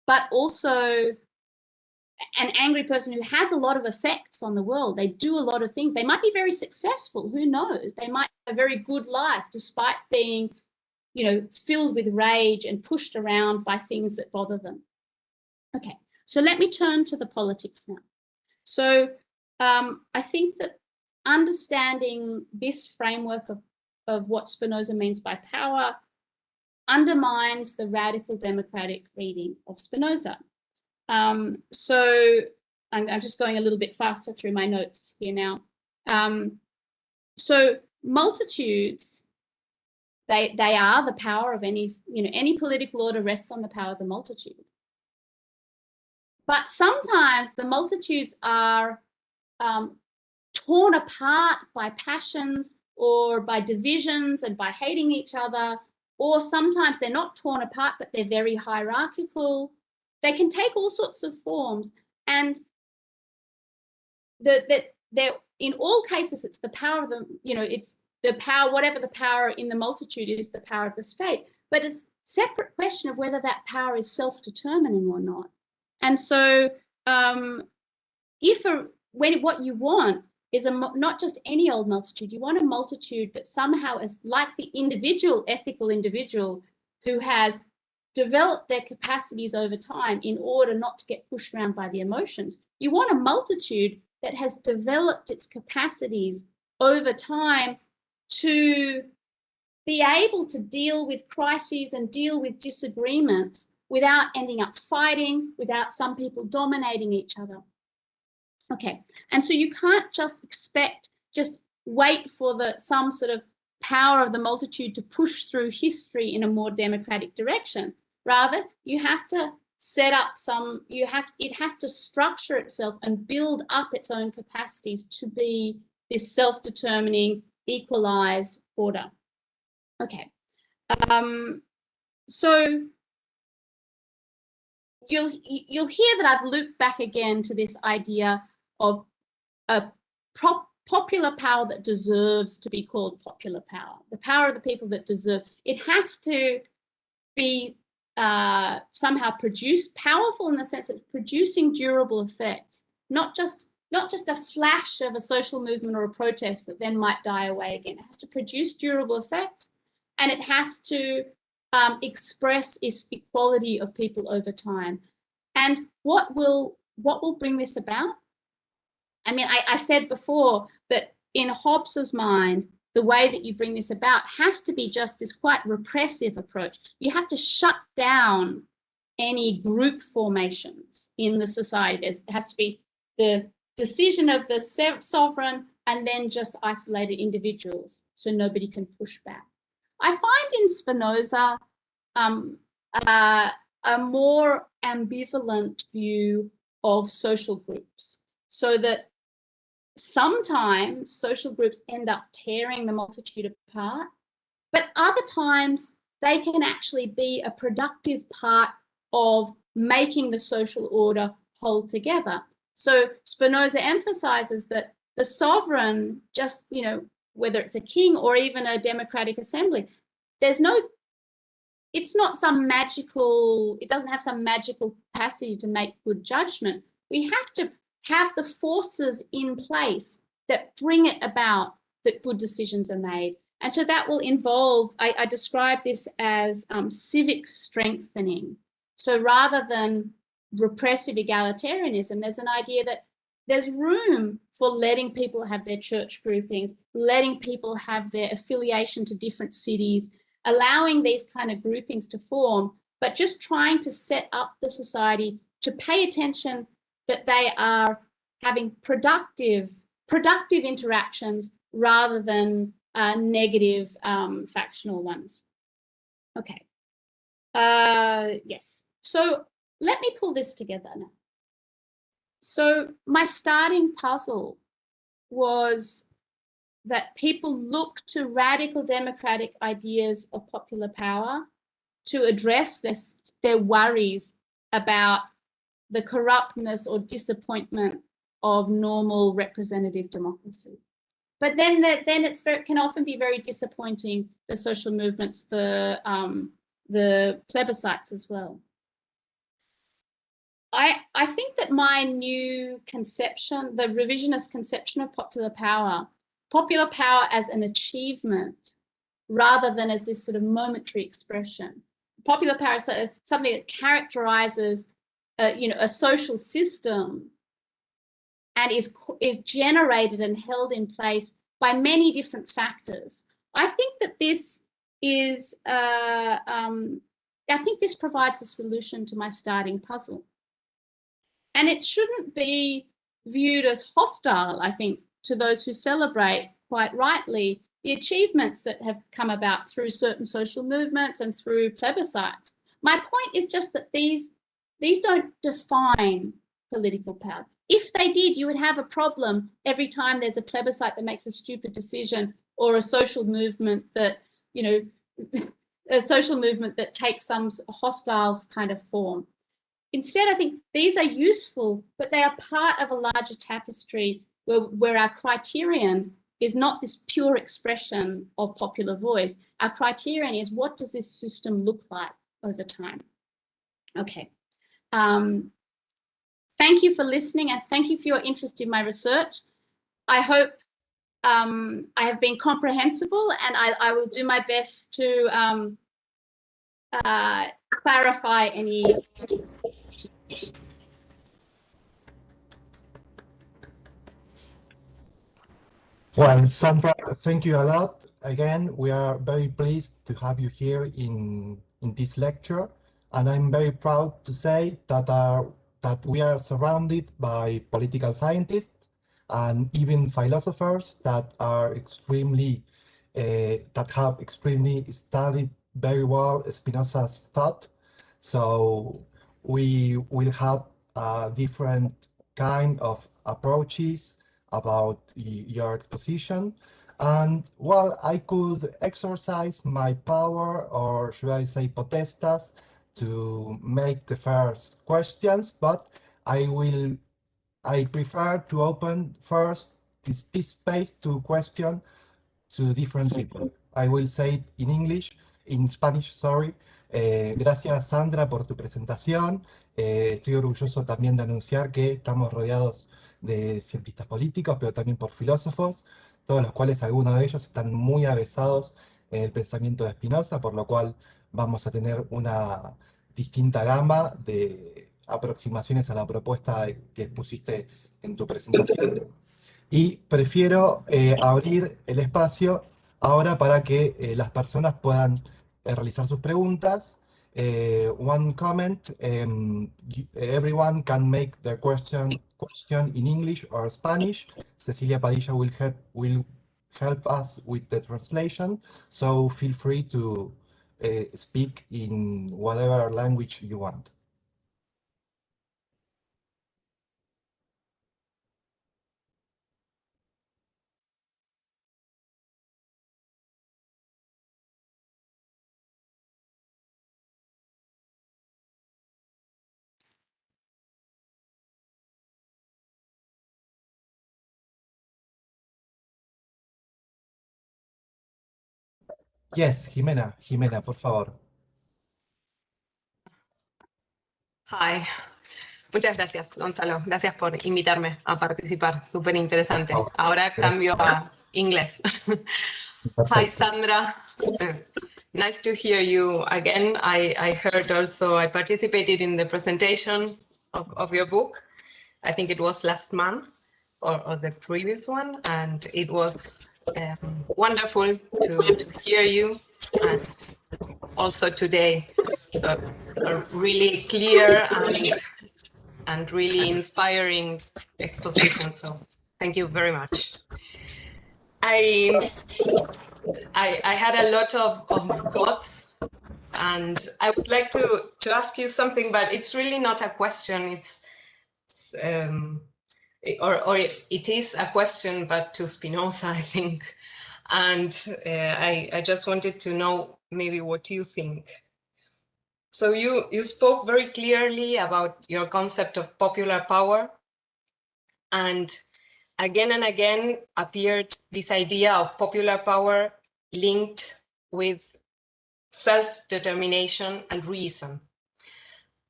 but also an angry person who has a lot of effects on the world. They do a lot of things. They might be very successful, who knows? They might have a very good life despite being, filled with rage and pushed around by things that bother them. Okay, so let me turn to the politics now. So I think that understanding this framework of what Spinoza means by power undermines the radical democratic reading of Spinoza. So I'm just going a little bit faster through my notes here now. So multitudes, they are the power of any political order rests on the power of the multitude. But sometimes the multitudes are torn apart by passions or by divisions and by hating each other, or sometimes they're not torn apart, but they're very hierarchical. They can take all sorts of forms, and in all cases, it's the power of it's the power, whatever the power in the multitude is, the power of the state. But it's a separate question of whether that power is self-determining or not. And so what you want is not just any old multitude, you want a multitude that somehow is like the ethical individual who has developed their capacities over time in order not to get pushed around by the emotions. You want a multitude that has developed its capacities over time to be able to deal with crises and deal with disagreements without ending up fighting, without some people dominating each other. Okay, and so you can't just wait for some sort of power of the multitude to push through history in a more democratic direction. Rather, you have to set up some, it has to structure itself and build up its own capacities to be this self-determining, equalized order. Okay. So you'll hear that I've looped back again to this idea of a popular power that deserves to be called popular power. The power of the people that deserve. It has to be somehow powerful in the sense that it's producing durable effects, not just a flash of a social movement or a protest that then might die away again. It has to produce durable effects, and it has to express its equality of people over time. And what will bring this about? I mean, I said before that in Hobbes's mind, the way that you bring this about has to be just this quite repressive approach. You have to shut down any group formations in the society. There has to be the decision of the sovereign and then just isolated individuals, so nobody can push back. I find in Spinoza a more ambivalent view of social groups, so that sometimes social groups end up tearing the multitude apart, but other times they can actually be a productive part of making the social order hold together. So Spinoza emphasizes that the sovereign, just, you know, whether it's a king or even a democratic assembly, it's not some magical, it doesn't have some magical capacity to make good judgment. We have to have the forces in place that bring it about that good decisions are made. And so that will involve, I describe this as civic strengthening. So rather than repressive egalitarianism, there's an idea that there's room for letting people have their church groupings, letting people have their affiliation to different cities, allowing these kind of groupings to form, but just trying to set up the society to pay attention that they are having productive interactions rather than negative factional ones. Okay. Yes. So let me pull this together now. So my starting puzzle was that people look to radical democratic ideas of popular power to address their worries about the corruptness or disappointment of normal representative democracy. But then it can often be very disappointing, the social movements, the plebiscites as well. I think that my new conception, the revisionist conception of popular power as an achievement rather than as this sort of momentary expression. Popular power is something that characterizes a social system and is generated and held in place by many different factors. I think that this is, I think this provides a solution to my starting puzzle. And it shouldn't be viewed as hostile, I think, to those who celebrate, quite rightly, the achievements that have come about through certain social movements and through plebiscites. My point is just that these don't define political power. If they did, you would have a problem every time there's a plebiscite that makes a stupid decision or a social movement that, a social movement that takes some hostile kind of form. Instead, I think these are useful, but they are part of a larger tapestry where our criterion is not this pure expression of popular voice. Our criterion is, what does this system look like over time? Okay. Thank you for listening, and thank you for your interest in my research. I hope I have been comprehensible, and I will do my best to clarify any. Well, Sandra, thank you a lot. Again, we are very pleased to have you here in this lecture, and I'm very proud to say that we are surrounded by political scientists and even philosophers that are that have extremely studied very well Spinoza's thought. So We will have different kind of approaches about your exposition. And well, I could exercise my power, or should I say potestas, to make the first questions, but I prefer to open first this space to question to different people. I will say it in Spanish, sorry. Gracias, Sandra, por tu presentación. Estoy orgulloso también de anunciar que estamos rodeados de cientistas políticos, pero también por filósofos, todos los cuales algunos de ellos están muy avesados en el pensamiento de Spinoza, por lo cual vamos a tener una distinta gama de aproximaciones a la propuesta que expusiste en tu presentación. Y prefiero abrir el espacio ahora para que las personas puedan realizar sus preguntas. One comment, everyone can make their question in English or Spanish. Cecilia Padilla will help us with the translation, so feel free to speak in whatever language you want. Yes, Jimena, por favor. Hi. Muchas gracias, Gonzalo. Gracias por invitarme a participar. Súper interesante. Ahora cambio a inglés. Hi, Sandra. Nice to hear you again. I heard also, I participated in the presentation of your book. I think it was last month or the previous one. And it was wonderful to hear you. And also today, a really clear and really inspiring exposition. So thank you very much. I had a lot of thoughts, and I would like to ask you something, but it's really not a question. Or it is a question, but to Spinoza, I think. And I just wanted to know maybe what you think. So you spoke very clearly about your concept of popular power, and again appeared this idea of popular power linked with self-determination and reason.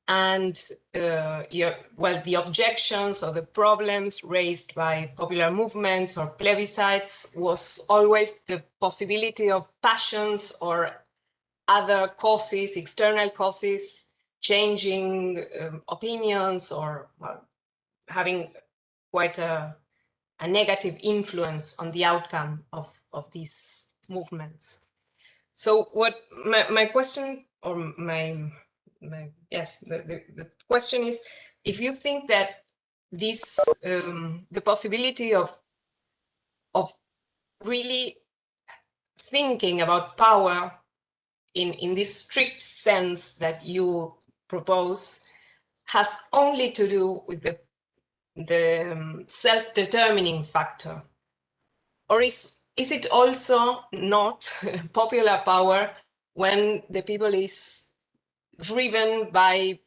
And the objections or the problems raised by popular movements or plebiscites was always the possibility of passions or other causes, external causes, changing opinions or having quite a negative influence on the outcome of these movements. So what my question, or the question is, if you think that this the possibility of really thinking about power in this strict sense that you propose has only to do with the self-determining factor, or is it also not popular power when the people is driven by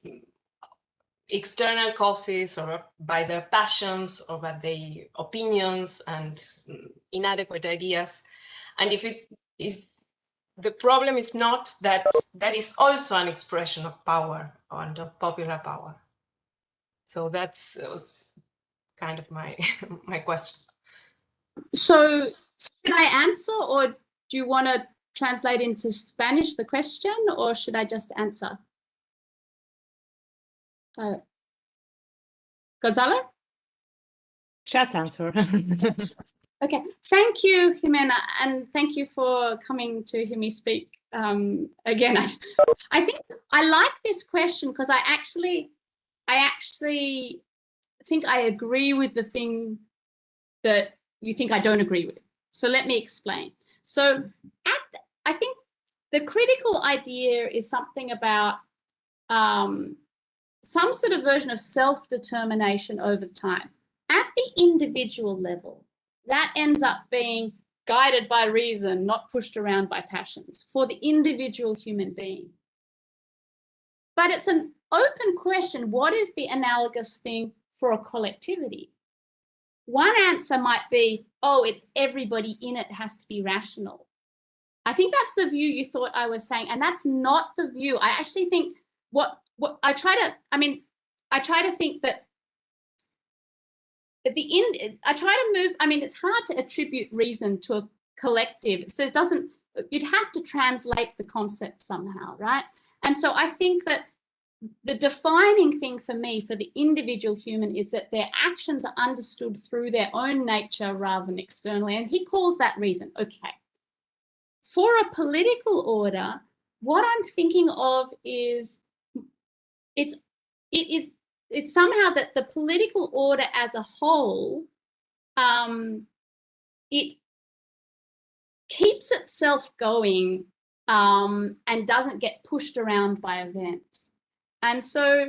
external causes or by their passions or by their opinions and inadequate ideas? And if the problem is not that is also an expression of power and of popular power. So that's kind of my question. So should I answer, or do you want to translate into Spanish the question, or should I just answer? Gonzalo? Just answer. Okay, thank you, Jimena, and thank you for coming to hear me speak again. I think I like this question because I actually think I agree with the thing that you think I don't agree with. So let me explain. So I think the critical idea is something about some sort of version of self-determination over time. At the individual level, that ends up being guided by reason, not pushed around by passions, for the individual human being. But it's an open question, what is the analogous thing for a collectivity? One answer might be, oh, it's everybody in it has to be rational. I think that's the view you thought I was saying, and that's not the view. I actually think I try to think that at the end, I try to move, it's hard to attribute reason to a collective. It doesn't, you'd have to translate the concept somehow, right? And so I think that the defining thing for me, for the individual human, is that their actions are understood through their own nature rather than externally. And he calls that reason. Okay. For a political order, what I'm thinking of is it's somehow that the political order as a whole, it keeps itself going and doesn't get pushed around by events. And so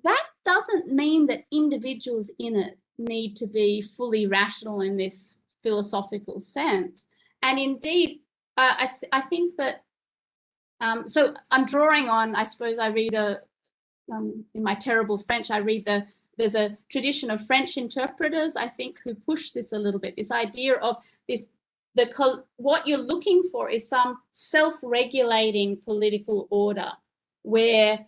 that doesn't mean that individuals in it need to be fully rational in this philosophical sense. And indeed, I think that, so I'm drawing on, I suppose I read in my terrible French, I read there's a tradition of French interpreters, I think, who push this a little bit, this idea of this, what you're looking for is some self-regulating political order where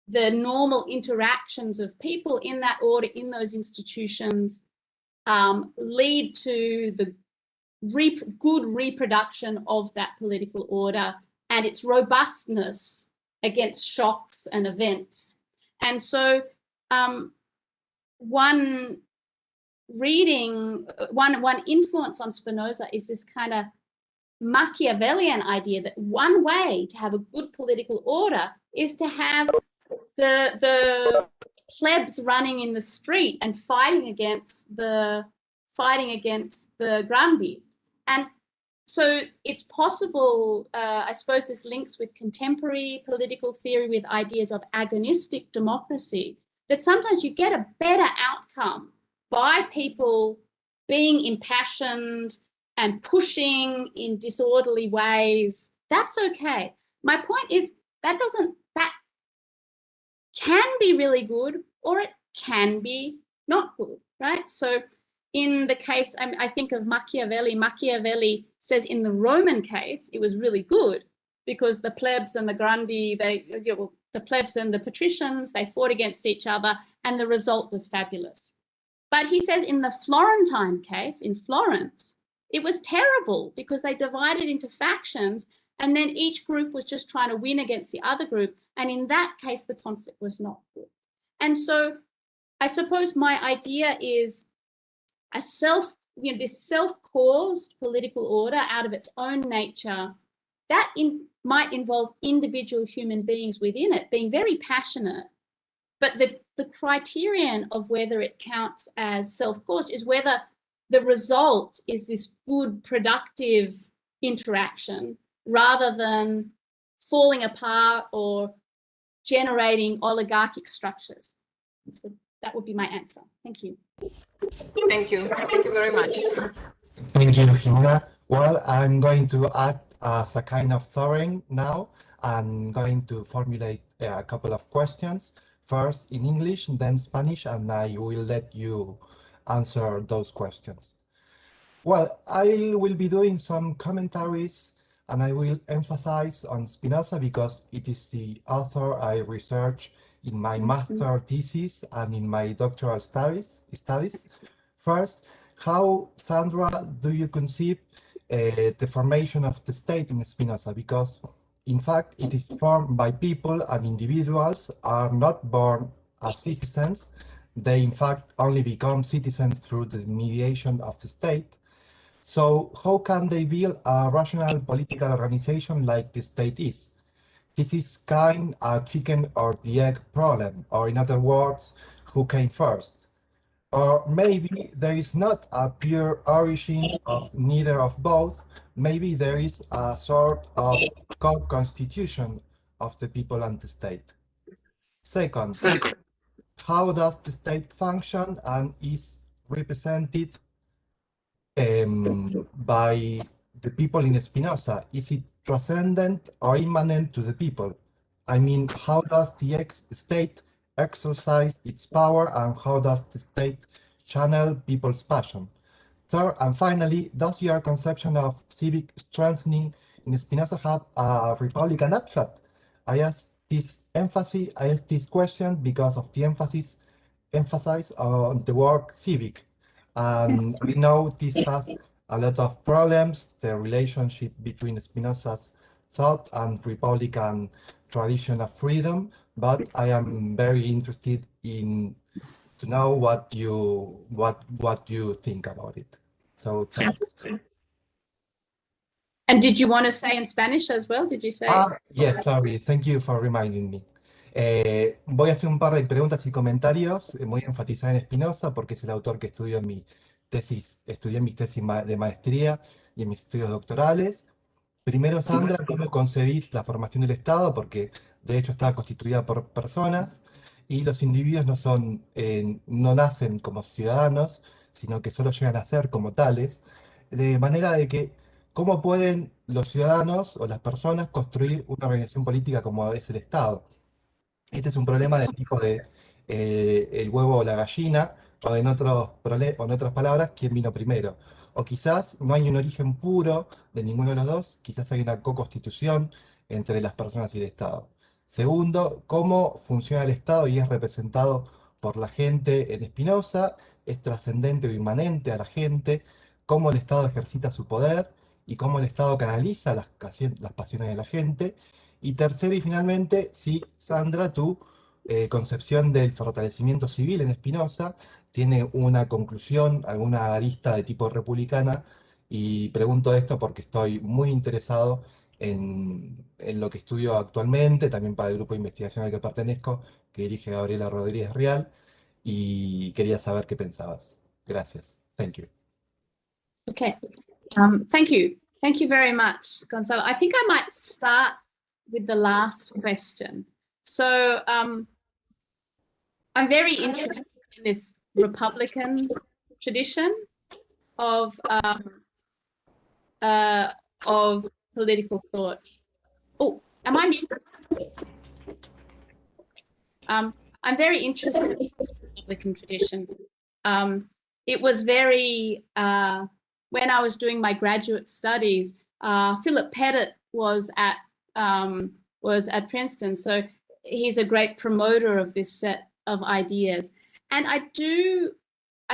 the normal interactions of people in that order, in those institutions, lead to the good reproduction of that political order and its robustness against shocks and events. And so one influence on Spinoza is this kind of Machiavellian idea that one way to have a good political order is to have the plebs running in the street and fighting against the grandi. And so it's possible, I suppose this links with contemporary political theory with ideas of agonistic democracy, that sometimes you get a better outcome by people being impassioned and pushing in disorderly ways. That's okay. My point is that can be really good or it can be not good, right? So in the case, I think of Machiavelli. Machiavelli says in the Roman case, it was really good because the plebs and the grandi, the plebs and the patricians, they fought against each other and the result was fabulous. But he says in the Florentine case, in Florence, it was terrible because they divided into factions and then each group was just trying to win against the other group. And in that case, the conflict was not good. And so I suppose my idea is this self-caused political order out of its own nature, that might involve individual human beings within it being very passionate. But the criterion of whether it counts as self-caused is whether the result is this good, productive interaction rather than falling apart or generating oligarchic structures. So that would be my answer. Thank you. Thank you. Thank you very much. Thank you, Gino. Well, I'm going to act as a kind of sovereign now. I'm going to formulate a couple of questions, first in English, then Spanish, and I will let you answer those questions. Well, I will be doing some commentaries and I will emphasize on Spinoza because it is the author I research in my master thesis and in my doctoral studies. First, how, Sandra, do you conceive the formation of the state in Spinoza? Because, in fact, it is formed by people and individuals are not born as citizens. They, in fact, only become citizens through the mediation of the state. So how can they build a rational political organization like the state is? This is kind of a chicken or the egg problem, or in other words, who came first? Or maybe there is not a pure origin of neither of both. Maybe there is a sort of co-constitution of the people and the state. Second, how does the state function and is represented by the people in Spinoza? Is it transcendent or immanent to the people? I mean, how does the state exercise its power, and how does the state channel people's passion? Third, and finally, does your conception of civic strengthening in Spinoza have a Republican upshot? I ask this question because of the emphasis on the word civic. And we know this has a lot of problems, the relationship between Spinoza's thought and Republican tradition of freedom, but I am very interested in to know what you think about it. So thanks. And did you want to say in Spanish as well? Did you say? Yes, sorry. Thank you for reminding me. Voy a hacer un par de preguntas y comentarios. Voy a enfatizar en Spinoza porque es el autor que estudié en mi tesis de maestría y en mis estudios doctorales. Primero, Sandra, ¿cómo concebís la formación del Estado? Porque de hecho está constituida por personas y los individuos no nacen como ciudadanos, sino que solo llegan a ser como tales. De manera de que, ¿cómo pueden los ciudadanos o las personas construir una organización política como es el Estado? Este es un problema del tipo de el huevo o la gallina, o en otras palabras, ¿quién vino primero? O quizás no hay un origen puro de ninguno de los dos, quizás hay una co-constitución entre las personas y el Estado. Segundo, ¿cómo funciona el Estado y es representado por la gente en Spinoza? ¿Es trascendente o inmanente a la gente? ¿Cómo el Estado ejercita su poder? ¿Y cómo el Estado canaliza las pasiones de la gente? Y tercero y finalmente, sí, Sandra, tu concepción del fortalecimiento civil en Spinoza tiene una conclusión, alguna arista de tipo republicana, y pregunto esto porque estoy muy interesado en lo que estudio actualmente, también para el grupo de investigación al que pertenezco, que dirige Gabriela Rodríguez Real, y quería saber qué pensabas. Gracias. Thank you. Okay. Thank you. Thank you very much, Gonzalo. I think I might start with the last question. So I'm very interested in this Republican tradition of political thought. Oh, am I muted? I'm very interested in this Republican tradition. It was very, when I was doing my graduate studies, Philip Pettit was at Princeton, so he's a great promoter of this set of ideas. And I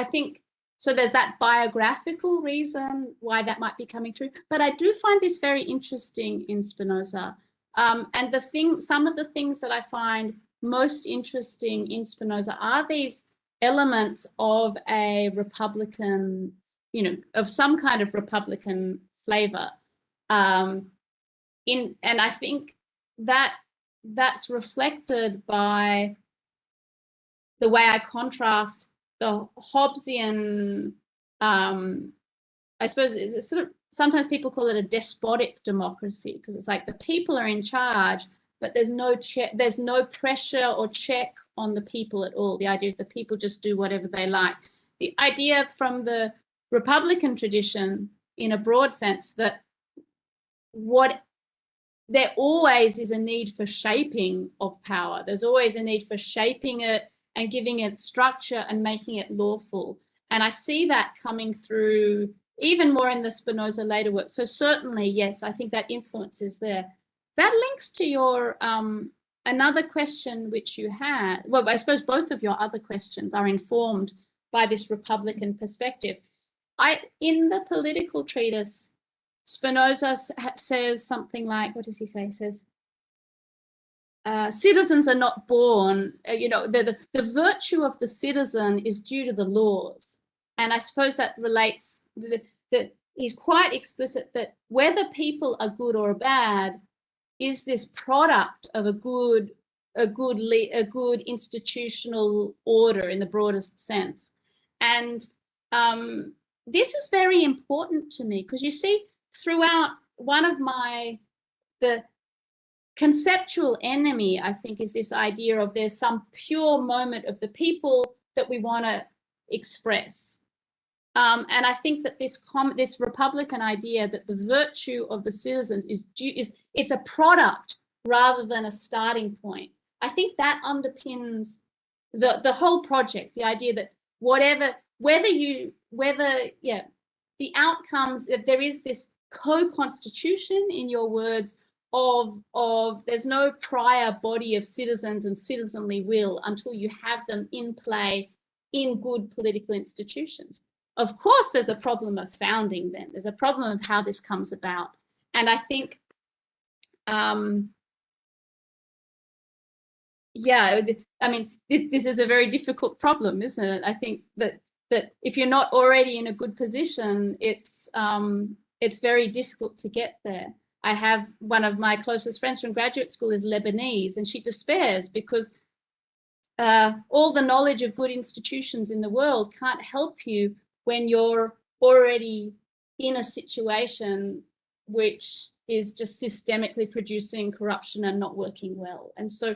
think, so there's that biographical reason why that might be coming through, but I do find this very interesting in Spinoza. And some of the things that I find most interesting in Spinoza are these elements of a Republican, of some kind of Republican flavor. And I think that's reflected by the way I contrast the Hobbesian, I suppose it's sort of, sometimes people call it a despotic democracy, because it's like the people are in charge, but there's no pressure or check on the people at all. The idea is the people just do whatever they like. The idea from the Republican tradition, in a broad sense, that there always is a need for shaping of power. There's always a need for shaping it and giving it structure and making it lawful. And I see that coming through even more in the Spinoza later work. So certainly, yes, I think that influence is there. That links to your another question which you had. Well, I suppose both of your other questions are informed by this Republican perspective. In the political treatise, Spinoza says something like, what does he say? He says, citizens are not born, the virtue of the citizen is due to the laws. And I suppose that relates, that he's quite explicit that whether people are good or bad is this product of a good institutional order in the broadest sense. And this is very important to me, because you see, throughout one of the conceptual enemy, I think, is this idea of there's some pure moment of the people that we want to express. And I think that this Republican idea that the virtue of the citizens it's a product rather than a starting point. I think that underpins the whole project, the idea that the outcomes, that there is this co-constitution, in your words, of there's no prior body of citizens and citizenly will until you have them in play in good political institutions. Of course, there's a problem of founding then. There's a problem of how this comes about. And I think, yeah, I mean, this is a very difficult problem, isn't it? I think that if you're not already in a good position, it's very difficult to get there. I have one of my closest friends from graduate school is Lebanese, and she despairs because all the knowledge of good institutions in the world can't help you when you're already in a situation which is just systemically producing corruption and not working well. And so,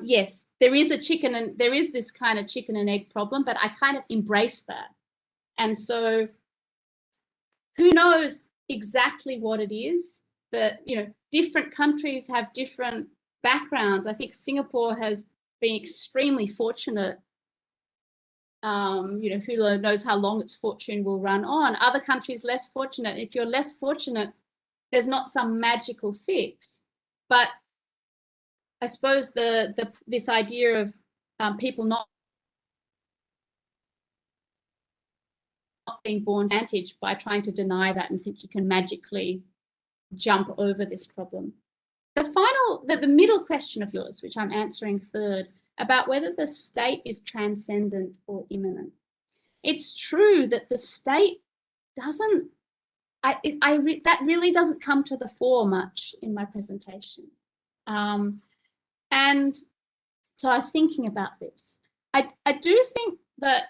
yes, there is this kind of chicken and egg problem, but I kind of embrace that. And so who knows exactly what it is that, different countries have different backgrounds. I think Singapore has been extremely fortunate. Who knows how long its fortune will run on. Other countries less fortunate. If you're less fortunate, there's not some magical fix. But I suppose this idea of people not being born advantage by trying to deny that and think you can magically jump over this problem. The middle question of yours, which I'm answering third, about whether the state is transcendent or immanent. It's true that the state doesn't, that really doesn't come to the fore much in my presentation. And so I was thinking about this. I do think that,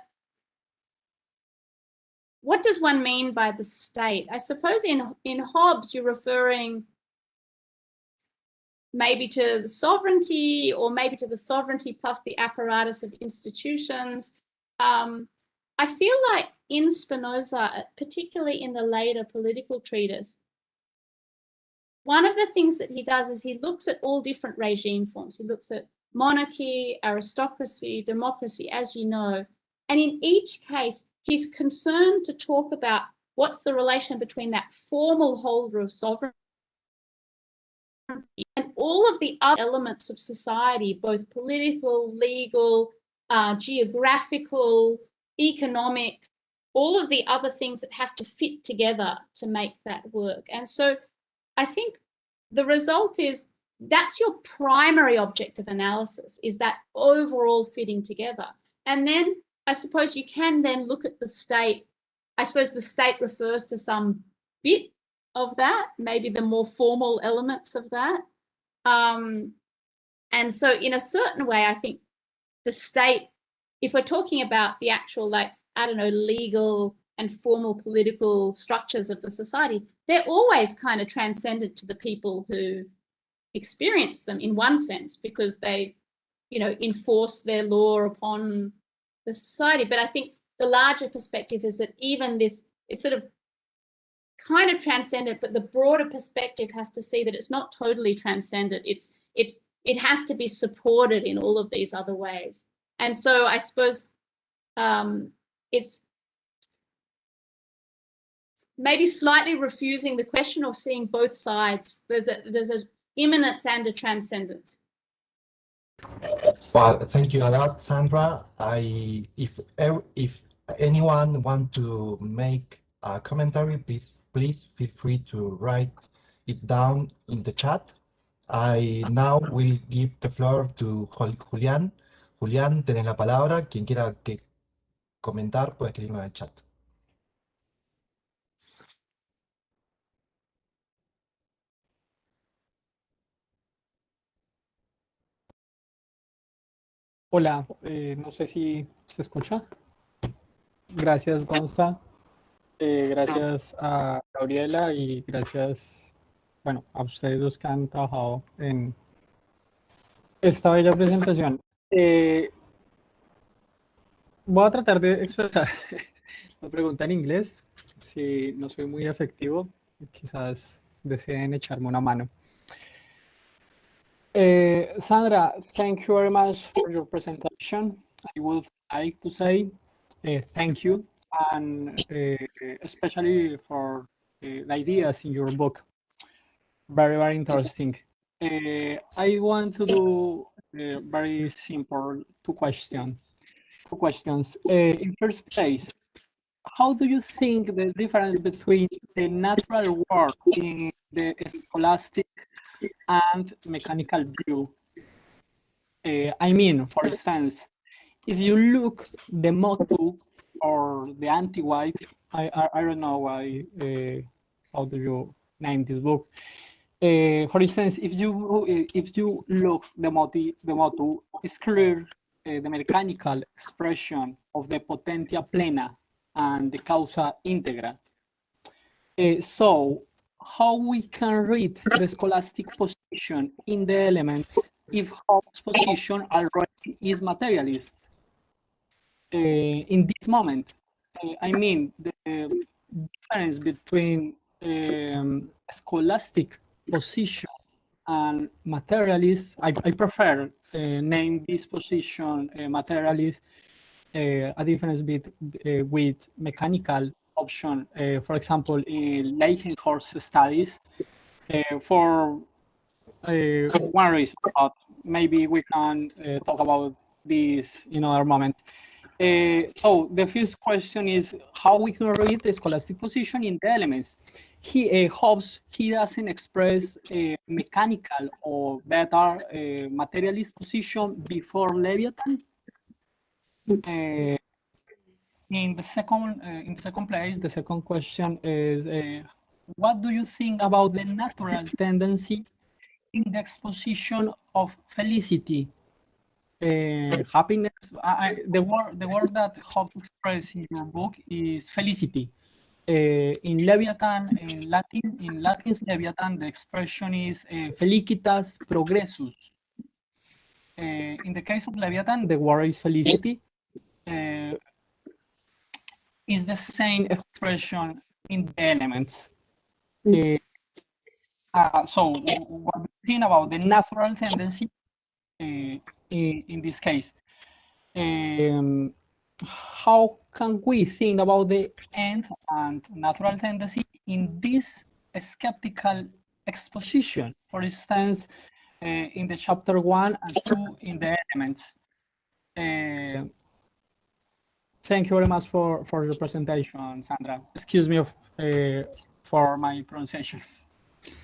what does one mean by the state? I suppose in Hobbes, you're referring maybe to the sovereignty, or maybe to the sovereignty plus the apparatus of institutions. I feel like in Spinoza, particularly in the later political treatise, one of the things that he does is he looks at all different regime forms. He looks at monarchy, aristocracy, democracy, as you know. And in each case, he's concerned to talk about what's the relation between that formal holder of sovereignty and all of the other elements of society, both political, legal, geographical, economic, all of the other things that have to fit together to make that work. And so I think the result is that's your primary object of analysis, is that overall fitting together. And then I suppose you can then look at the state. I suppose the state refers to some bit of that, maybe the more formal elements of that. And so in a certain way, I think the state, if we're talking about the actual, legal and formal political structures of the society, they're always kind of transcendent to the people who experience them in one sense, because they, enforce their law upon the society. But I think the larger perspective is that even this is sort of kind of transcendent, but the broader perspective has to see that it's not totally transcendent. It has to be supported in all of these other ways. And so I suppose it's maybe slightly refusing the question or seeing both sides. There's an immanence and a transcendence. Well, thank you a lot, Sandra. If anyone want to make a commentary, please feel free to write it down in the chat. I now will give the floor to Julián. Julián, tenés la palabra. Quien quiera comentar puede escribirlo en el chat. Hola, no sé si se escucha. Gracias, Gonza. Gracias a Gabriela y gracias bueno, a ustedes los que han trabajado en esta bella presentación. Voy a tratar de expresar la pregunta en inglés. Si no soy muy efectivo, quizás deseen echarme una mano. Sandra, thank you very much for your presentation. I would like to say thank you, and especially for the ideas in your book. Very, very interesting. I want to do very simple two questions. In first place, how do you think the difference between the natural world in the scholastic and mechanical view? I mean, for instance, if you look the motto or the anti-white, I don't know why, how do you name this book? For instance, if you look the motto, it's clear the mechanical expression of the potentia plena and the causa integra. So how we can read the scholastic position in the elements if Hobbes' position already is materialist? In this moment, I mean, the difference between scholastic position and materialist, I prefer name this position materialist, a difference with mechanical option, for example, in Leichenhorst studies, for one reason, but maybe we can talk about this in another moment. So the first question is how we can read the scholastic position in the elements. Hobbes, he doesn't express a mechanical or better materialist position before Leviathan. In the second place, the second question is, what do you think about the natural tendency in the exposition of felicity? Happiness. The word that Hobbes expressed in your book is felicity. In Leviathan, in Latin's Leviathan, the expression is felicitas progressus. In the case of Leviathan, the word is felicity. Is the same expression in the elements. So, what do you think about the natural tendency in this case? How can we think about the end and natural tendency in this skeptical exposition? For instance, in the chapter 1 and 2 in the elements. Thank you very much for your presentation, Sandra. Excuse me for my pronunciation.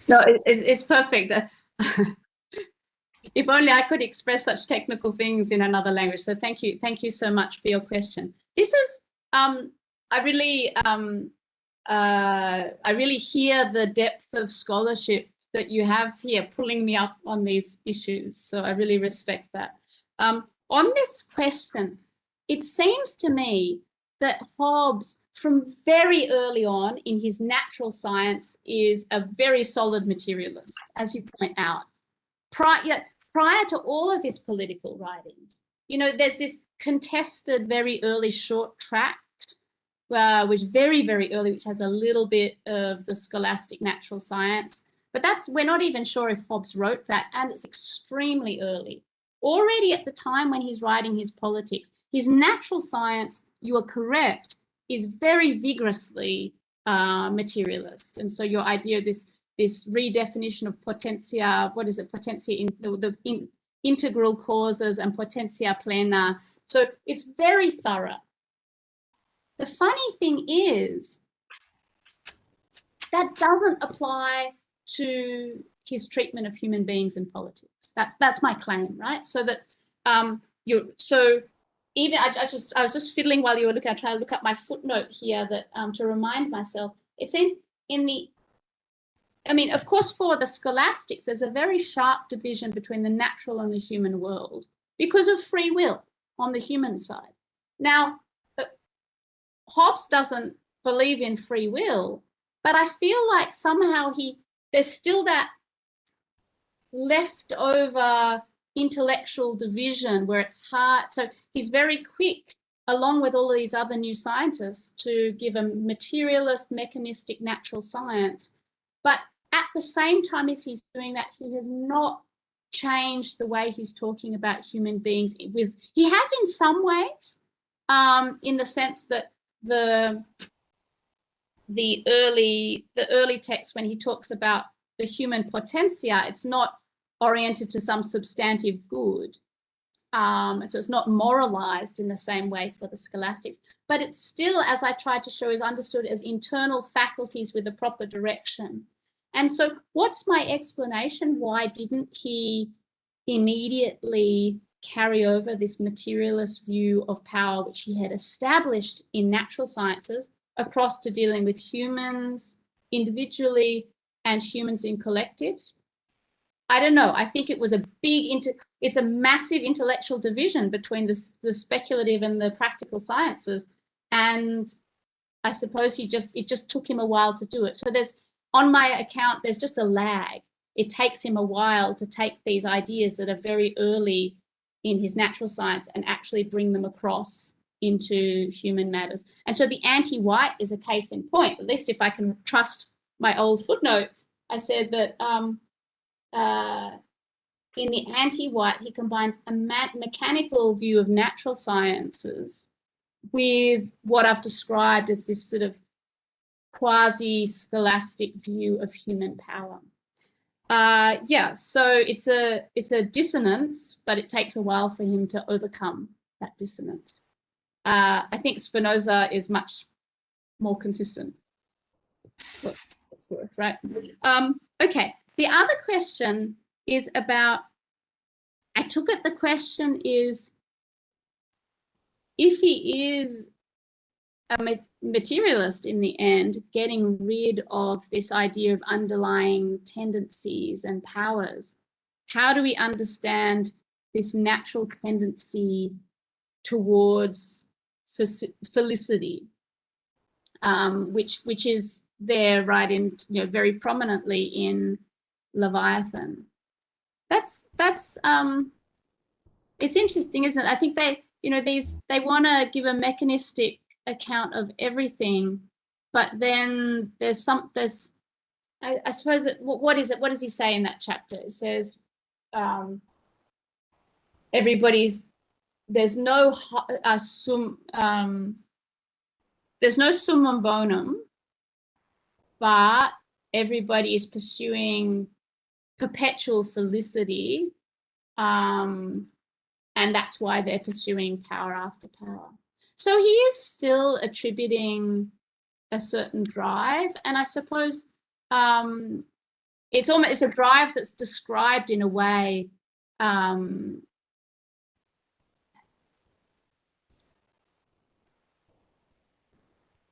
No, it's perfect. If only I could express such technical things in another language. So thank you so much for your question. This is I really hear the depth of scholarship that you have here, pulling me up on these issues. So I really respect that. On this question, it seems to me that Hobbes, from very early on in his natural science, is a very solid materialist, as you point out. Prior to all of his political writings, you know, there's this contested, very early short tract, which very, very early, which has a little bit of the scholastic natural science. But we're not even sure if Hobbes wrote that, and it's extremely early. Already at the time when he's writing his Politics, his natural science, you are correct, is very vigorously materialist. And so your idea of this redefinition of potentia, what is it, potentia in integral causes and potentia plena. So it's very thorough. The funny thing is that doesn't apply to his treatment of human beings in politics. That's my claim, right? So that even I was just fiddling while you were looking. I tried to look up my footnote here that to remind myself. It seems of course, for the scholastics, there's a very sharp division between the natural and the human world because of free will on the human side. Now, Hobbes doesn't believe in free will, but I feel like somehow he there's still that leftover intellectual division where it's hard. So he's very quick, along with all of these other new scientists, to give a materialist, mechanistic natural science. But at the same time as he's doing that, he has not changed the way he's talking about human beings. He has in some ways, in the sense that the early text, when he talks about the human potentia, it's not oriented to some substantive good. So it's not moralized in the same way for the scholastics, but it's still, as I tried to show, is understood as internal faculties with a proper direction. And so what's my explanation? Why didn't he immediately carry over this materialist view of power, which he had established in natural sciences, across to dealing with humans individually and humans in collectives? I don't know. I think it was a it's a massive intellectual division between the speculative and the practical sciences. And I suppose it just took him a while to do it. So on my account, there's just a lag. It takes him a while to take these ideas that are very early in his natural science and actually bring them across into human matters. And so the anti-white is a case in point, at least if I can trust my old footnote. I said that in the anti-white, he combines a mechanical view of natural sciences with what I've described as this sort of quasi-scholastic view of human power. Yeah, so it's a dissonance, but it takes a while for him to overcome that dissonance. I think Spinoza is much more consistent. What it's worth, right? Okay, the other question is about, I took it the question is, if he is a materialist in the end, getting rid of this idea of underlying tendencies and powers, how do we understand this natural tendency towards felicity, which is there, right, in, you know, very prominently in Leviathan? That's it's interesting, isn't it? I think they, you know, they want to give a mechanistic account of everything, but then I suppose that, what does he say in that chapter? It says there's no summum bonum, but everybody is pursuing perpetual felicity, and that's why they're pursuing power after power. So he is still attributing a certain drive, and I suppose it's a drive that's described in a way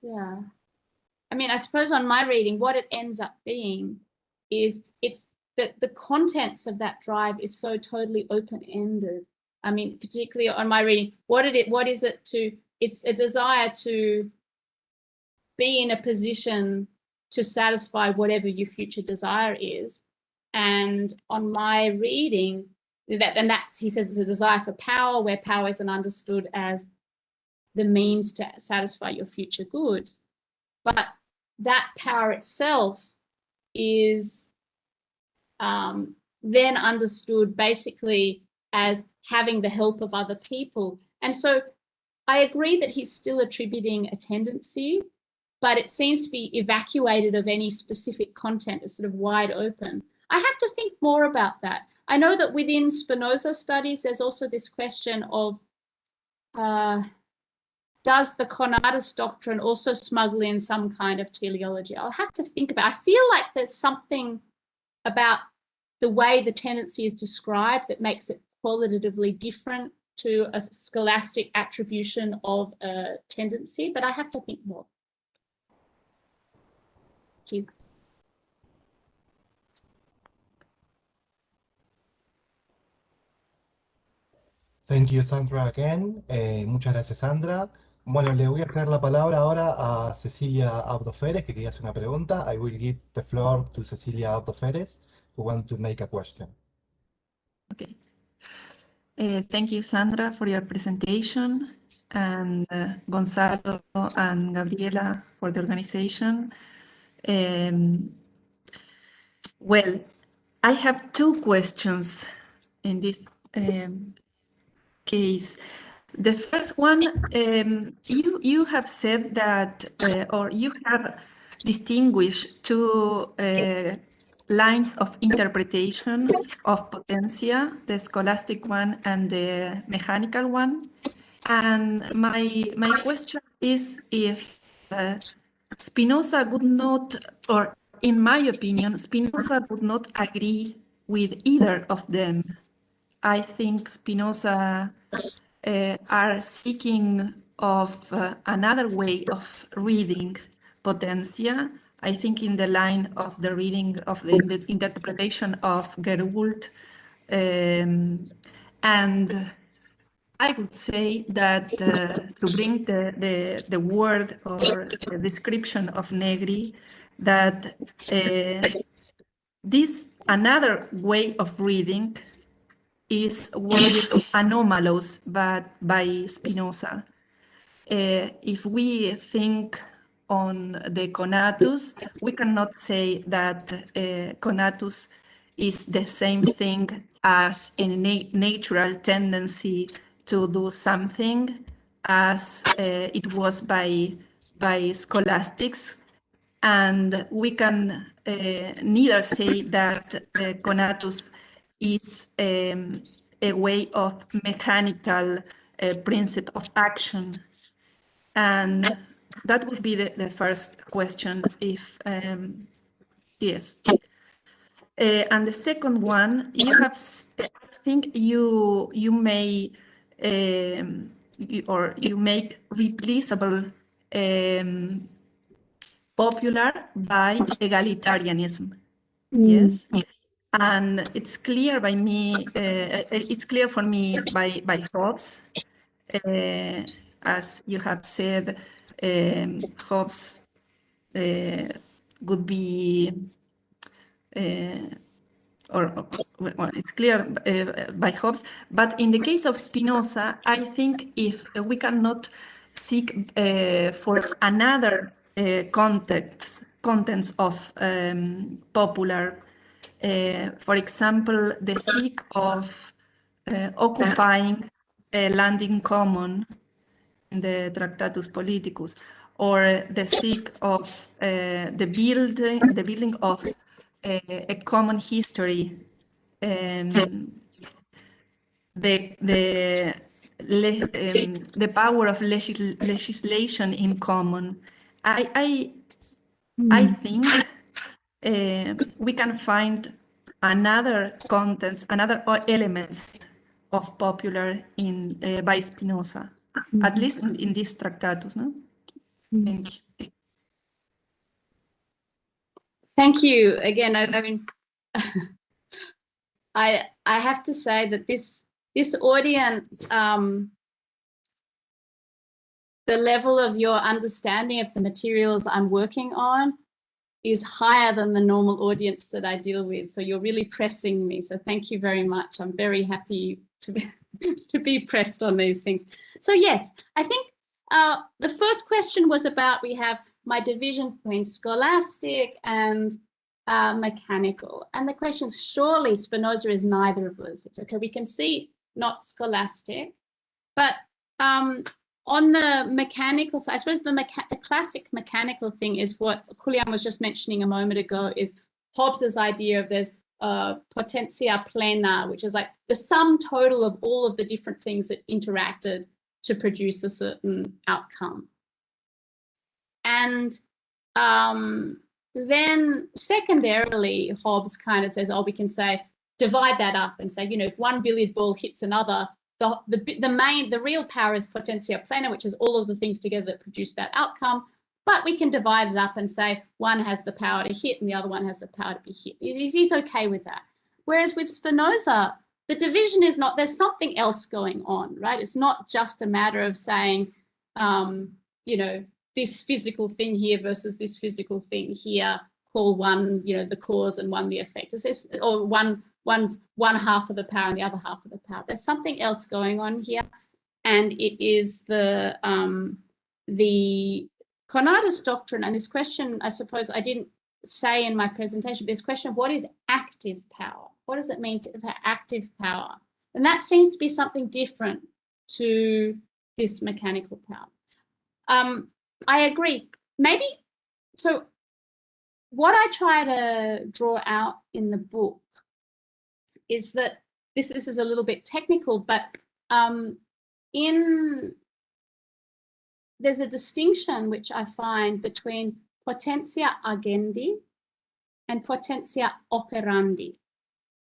yeah. I mean, I suppose on my reading, what it ends up being is it's that the contents of that drive is so totally open-ended. I mean, particularly on my reading, it's a desire to be in a position to satisfy whatever your future desire is. And on my reading, he says it's a desire for power, where power isn't understood as the means to satisfy your future goods. But that power itself is then understood basically as having the help of other people. And so I agree that he's still attributing a tendency, but it seems to be evacuated of any specific content. It's sort of wide open. I have to think more about that. I know that within Spinoza studies, there's also this question of, does the conatus doctrine also smuggle in some kind of teleology? I'll have to think about it. I feel like there's something about the way the tendency is described that makes it qualitatively different to a scholastic attribution of a tendency, but I have to think more. Thank you. Thank you, Sandra, again. Muchas gracias, Sandra. Bueno, le voy a hacer la palabra ahora a Cecilia Abdoferes, que quería hacer una pregunta. I will give the floor to Cecilia Abdoferes, who want to make a question. Okay. Thank you, Sandra, for your presentation, and Gonzalo and Gabriela for the organization. Well, I have two questions in this case. The first one, you have said that, or you have distinguished two lines of interpretation of potentia, the scholastic one and the mechanical one. And my question is if Spinoza would not, or in my opinion, Spinoza would not agree with either of them. I think Spinoza are seeking of another way of reading potentia. I think in the line of the reading of the interpretation of Gerould, and I would say that to bring the word or the description of Negri, that this another way of reading was anomalous by Spinoza. If we think on the conatus, we cannot say that conatus is the same thing as a natural tendency to do something as it was by scholastics. And we can neither say that conatus is a way of mechanical principle of action. And that would be the first question, if yes. And the second one, you have, I think you may, you make replaceable popular by egalitarianism, yes? And it's clear by me, it's clear for me by Hobbes, as you have said, Hobbes would be, well, it's clear by Hobbes, but in the case of Spinoza, I think if we cannot seek for another contents of popular, for example, the seek of occupying a land in common in the Tractatus Politicus, or the seek of the building of a common history, the power of legislation in common. I think we can find another contents, another elements of popular in by Spinoza, at least in this Tractatus. No? Thank you. Thank you again. I mean, I have to say that this audience, the level of your understanding of the materials I'm working on is higher than the normal audience that I deal with. So you're really pressing me. So thank you very much. I'm very happy to be pressed on these things. So yes, I think the first question was about, we have my division between scholastic and mechanical. And the question is, surely Spinoza is neither of those. It's okay, we can see not scholastic, but on the mechanical side, I suppose the classic mechanical thing is what Julian was just mentioning a moment ago, is Hobbes's idea of there's potentia plena, which is like the sum total of all of the different things that interacted to produce a certain outcome. And then secondarily, Hobbes kind of says, oh, we can say, divide that up and say, you know, if one billiard ball hits another, the real power is potentia plena, which is all of the things together that produce that outcome. But we can divide it up and say one has the power to hit and the other one has the power to be hit. He's okay with that. Whereas with Spinoza, the division is not, there's something else going on, right? It's not just a matter of saying you know, this physical thing here versus this physical thing here, call one, you know, the cause and one the effect. Or one's one half of the power and the other half of the power. There's something else going on here, and it is the Conatus doctrine. And this question, I suppose I didn't say in my presentation, but this question of what is active power? What does it mean to have active power? And that seems to be something different to this mechanical power. I agree. Maybe, so what I try to draw out in the book is that this is a little bit technical, but there's a distinction which I find between potentia agendi and potentia operandi,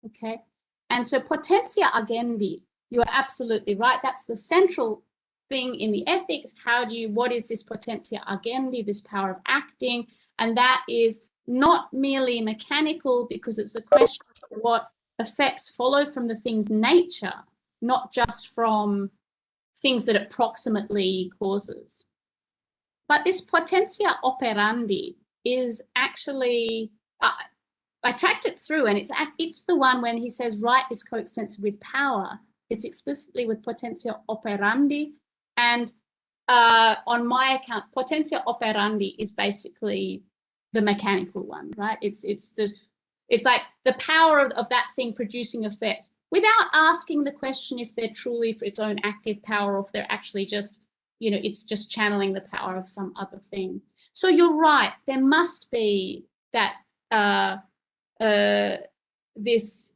okay? And so potentia agendi, you are absolutely right. That's the central thing in the ethics. What is this potentia agendi, this power of acting? And that is not merely mechanical, because it's a question of what effects follow from the thing's nature, not just from things that it proximately causes. But this potentia operandi is actually, I tracked it through, and it's the one when he says right is coextensive with power. It's explicitly with potentia operandi. And on my account, potentia operandi is basically the mechanical one, right? It's like the power of that thing producing effects, without asking the question if they're truly for its own active power, or if they're actually just, you know, it's just channeling the power of some other thing. So you're right, there must be that this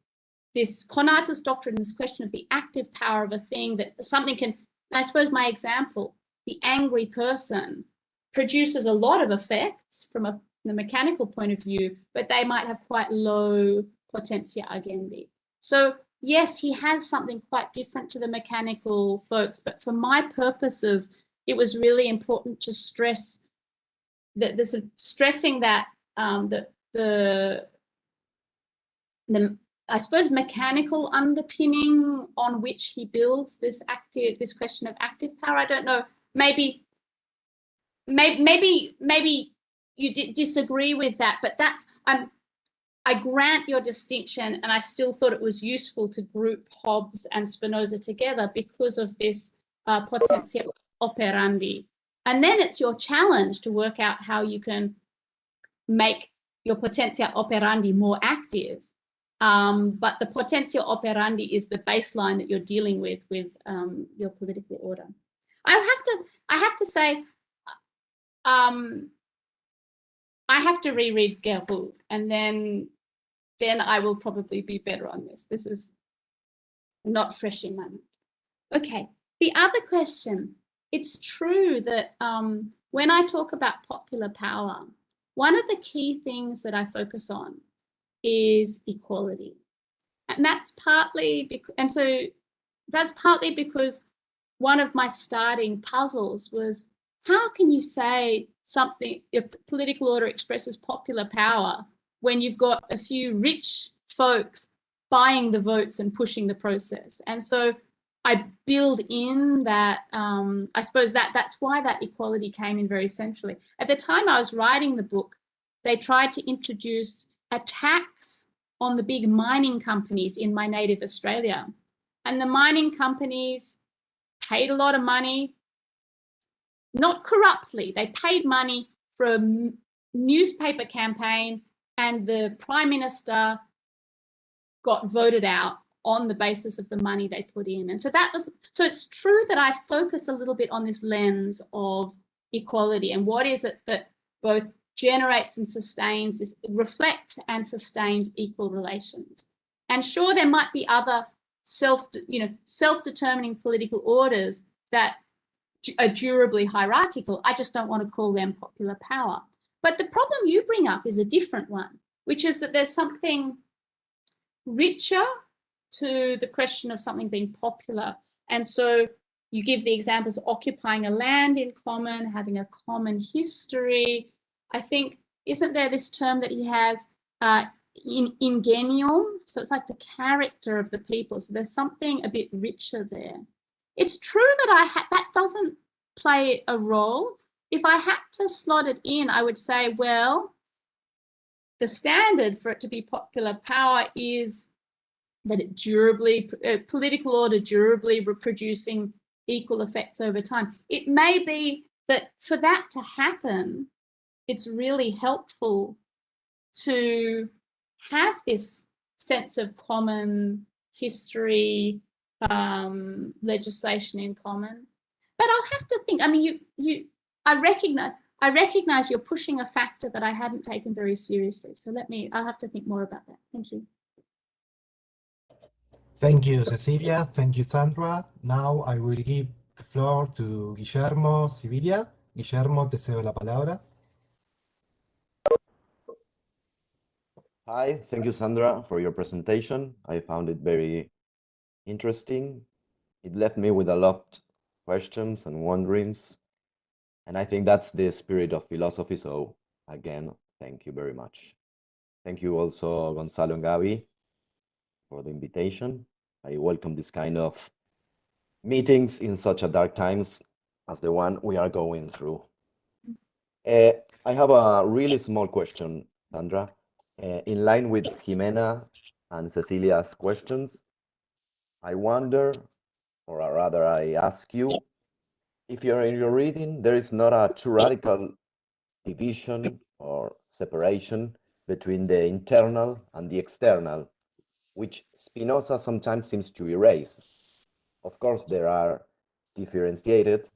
Conatus doctrine, this question of the active power of a thing, that something can, I suppose my example, the angry person produces a lot of effects from the mechanical point of view, but they might have quite low potentia agendi. So yes, he has something quite different to the mechanical folks, but for my purposes, it was really important to stress that stressing that the I suppose mechanical underpinning on which he builds this question of active power. I don't know, maybe you disagree with that, but that's, I grant your distinction, and I still thought it was useful to group Hobbes and Spinoza together because of this potentia operandi. And then it's your challenge to work out how you can make your potentia operandi more active. But the potentia operandi is the baseline that you're dealing with your political order. I have to say, I have to reread Gerhard, and then I will probably be better on this. This is not fresh in my mind. Okay, the other question. It's true that when I talk about popular power, one of the key things that I focus on is equality. And that's partly because one of my starting puzzles was, how can you say something, your political order expresses popular power when you've got a few rich folks buying the votes and pushing the process? And so I build in that, I suppose that's why that equality came in very centrally. At the time I was writing the book, they tried to introduce a tax on the big mining companies in my native Australia. And the mining companies paid a lot of money, not corruptly, they paid money for a newspaper campaign, and the Prime Minister got voted out on the basis of the money they put in. And so so it's true that I focus a little bit on this lens of equality and what is it that both generates and sustains, reflects and sustains equal relations. And sure, there might be other self-determining political orders that are durably hierarchical. I just don't want to call them popular power. But the problem you bring up is a different one, which is that there's something richer to the question of something being popular. And so you give the examples of occupying a land in common, having a common history. I think, isn't there this term that he has, ingenium? So it's like the character of the people. So there's something a bit richer there. It's true that that doesn't play a role. If I had to slot it in, I would say, well, the standard for it to be popular power is that it durably, political order durably reproducing equal effects over time. It may be that for that to happen, it's really helpful to have this sense of common history, legislation in common. But I'll have to think. I mean, I recognize you're pushing a factor that I hadn't taken very seriously. So I'll have to think more about that. Thank you. Thank you, Cecilia. Thank you, Sandra. Now I will give the floor to Guillermo Sibilia. Guillermo, te cedo la palabra. Hi, thank you, Sandra, for your presentation. I found it very interesting. It left me with a lot of questions and wonderings, and I think that's the spirit of philosophy. So again, thank you very much. Thank you also, Gonzalo and Gabi, for the invitation. I welcome this kind of meetings in such a dark times as the one we are going through. I have a really small question, Sandra. In line with Jimena and Cecilia's questions, I wonder, or rather I ask you, if you're in your reading, there is not a too radical division or separation between the internal and the external, which Spinoza sometimes seems to erase. Of course, there are differentiated,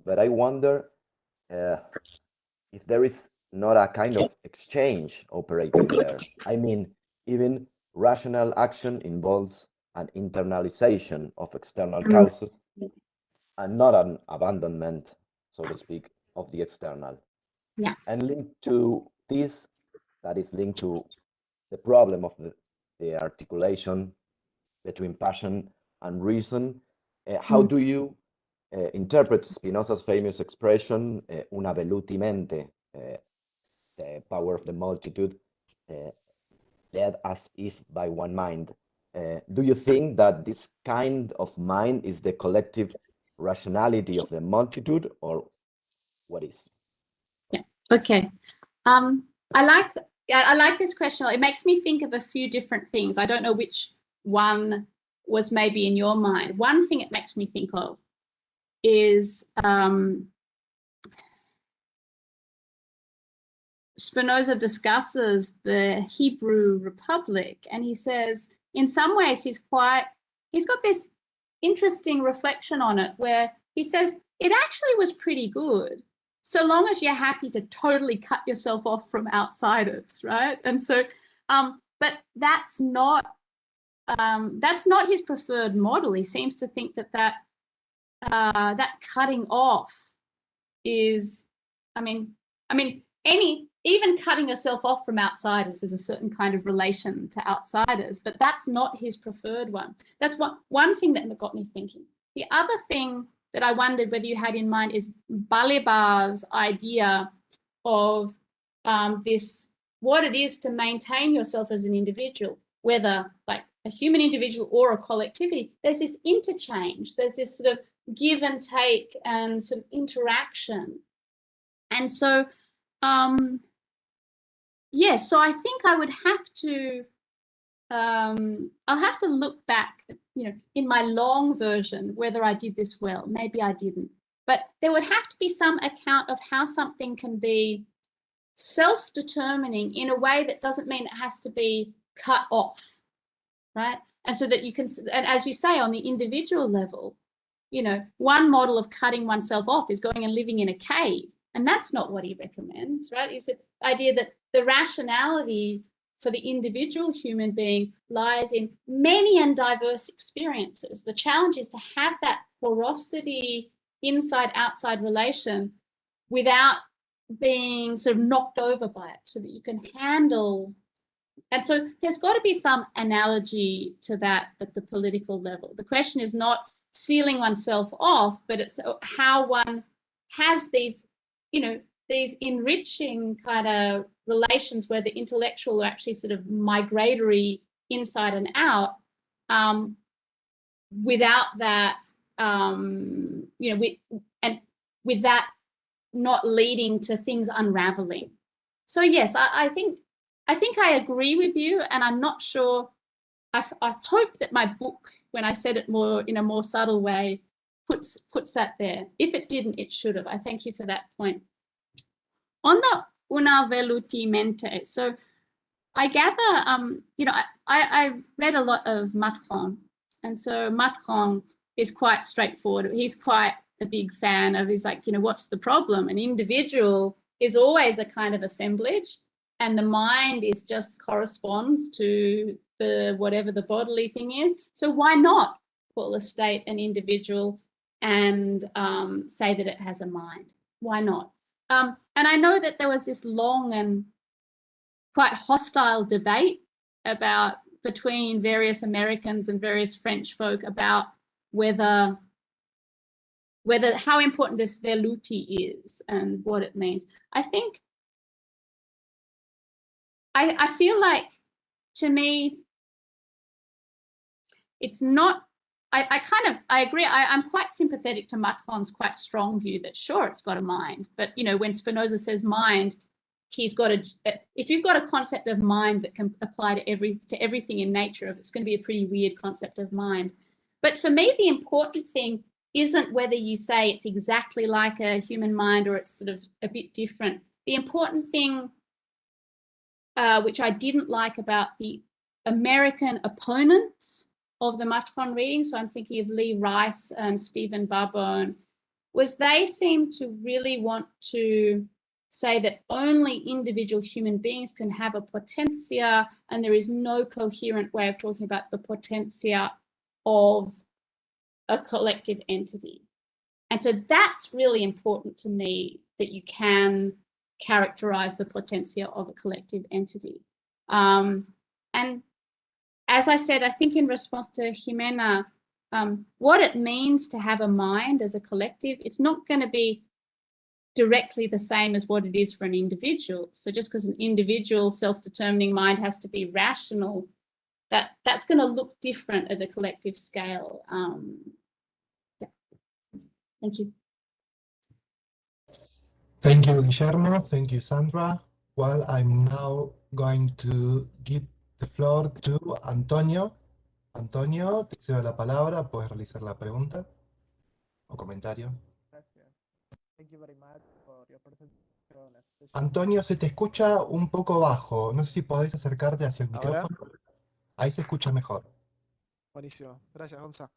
but I wonder if there is not a kind of exchange operating there. I mean, even rational action involves an internalization of external causes and not an abandonment, so to speak, of the external. Yeah. And linked to this, that is linked to the problem of the articulation between passion and reason. How do you interpret Spinoza's famous expression, una veluti mente, the power of the multitude, led as if by one mind? Do you think that this kind of mind is the collective rationality of the multitude, or what is? Yeah. Okay. I like this question. It makes me think of a few different things. I don't know which one was maybe in your mind. One thing it makes me think of is Spinoza discusses the Hebrew Republic, and he says, in some ways, he's got this interesting reflection on it where he says, it actually was pretty good, so long as you're happy to totally cut yourself off from outsiders, right? And so, but that's not his preferred model. He seems to think that cutting off is, even cutting yourself off from outsiders is a certain kind of relation to outsiders, but that's not his preferred one. That's one thing that got me thinking. The other thing that I wondered whether you had in mind is Balibar's idea of what it is to maintain yourself as an individual, whether like a human individual or a collectivity. There's this interchange, there's this sort of give and take and sort of interaction. And so, yes, so I think I would have to, I'll have to look back, in my long version, whether I did this well. Maybe I didn't. But there would have to be some account of how something can be self-determining in a way that doesn't mean it has to be cut off, right? And so that you can, and as you say, on the individual level, one model of cutting oneself off is going and living in a cave. And that's not what he recommends, right? It's the idea that the rationality for the individual human being lies in many and diverse experiences. The challenge is to have that porosity, inside-outside relation without being sort of knocked over by it, so that you can handle. And so there's got to be some analogy to that at the political level. The question is not sealing oneself off, but it's how one has these, these enriching kind of relations where the intellectual are actually sort of migratory inside and out, without that, and with that not leading to things unraveling. So yes, I think I agree with you, and I'm not sure. I hope that my book, when I said it more in a more subtle way, puts that there. If it didn't, it should have. I thank you for that point. On the una veluti mente, so I gather, you know, I read a lot of Macron, and so Macron is quite straightforward. He's quite a big fan of, he's like, you know, what's the problem? An individual is always a kind of assemblage, and the mind is just corresponds to the whatever the bodily thing is. So why not call a state an individual and say that it has a mind? Why not? And I know that there was this long and quite hostile debate between various Americans and various French folk about whether how important this veluti is and what it means. I think I feel like, to me, it's not. I agree. I'm quite sympathetic to Macron's quite strong view that sure, it's got a mind, but you know, when Spinoza says mind, he's got if you've got a concept of mind that can apply to everything in nature, it's going to be a pretty weird concept of mind. But for me, the important thing isn't whether you say it's exactly like a human mind or it's sort of a bit different. The important thing, which I didn't like about the American opponents of the Macron reading, so I'm thinking of Lee Rice and Stephen Barbone, was they seemed to really want to say that only individual human beings can have a potentia, and there is no coherent way of talking about the potentia of a collective entity. And so that's really important to me, that you can characterize the potentia of a collective entity. And as I said, I think in response to Jimena, what it means to have a mind as a collective, it's not going to be directly the same as what it is for an individual. So just because an individual self-determining mind has to be rational, that's going to look different at a collective scale. Yeah. Thank you. Thank you, Guillermo. Thank you, Sandra. Well, I'm now going to give the floor to Antonio. Antonio, te cedo la palabra. Puedes realizar la pregunta o comentario. Thank you very much for your presentation. Antonio, se te escucha un poco bajo. No sé si podés acercarte hacia el ¿Ahora? micrófono. Ahí se escucha mejor. Buenísimo. Gracias, Gonza.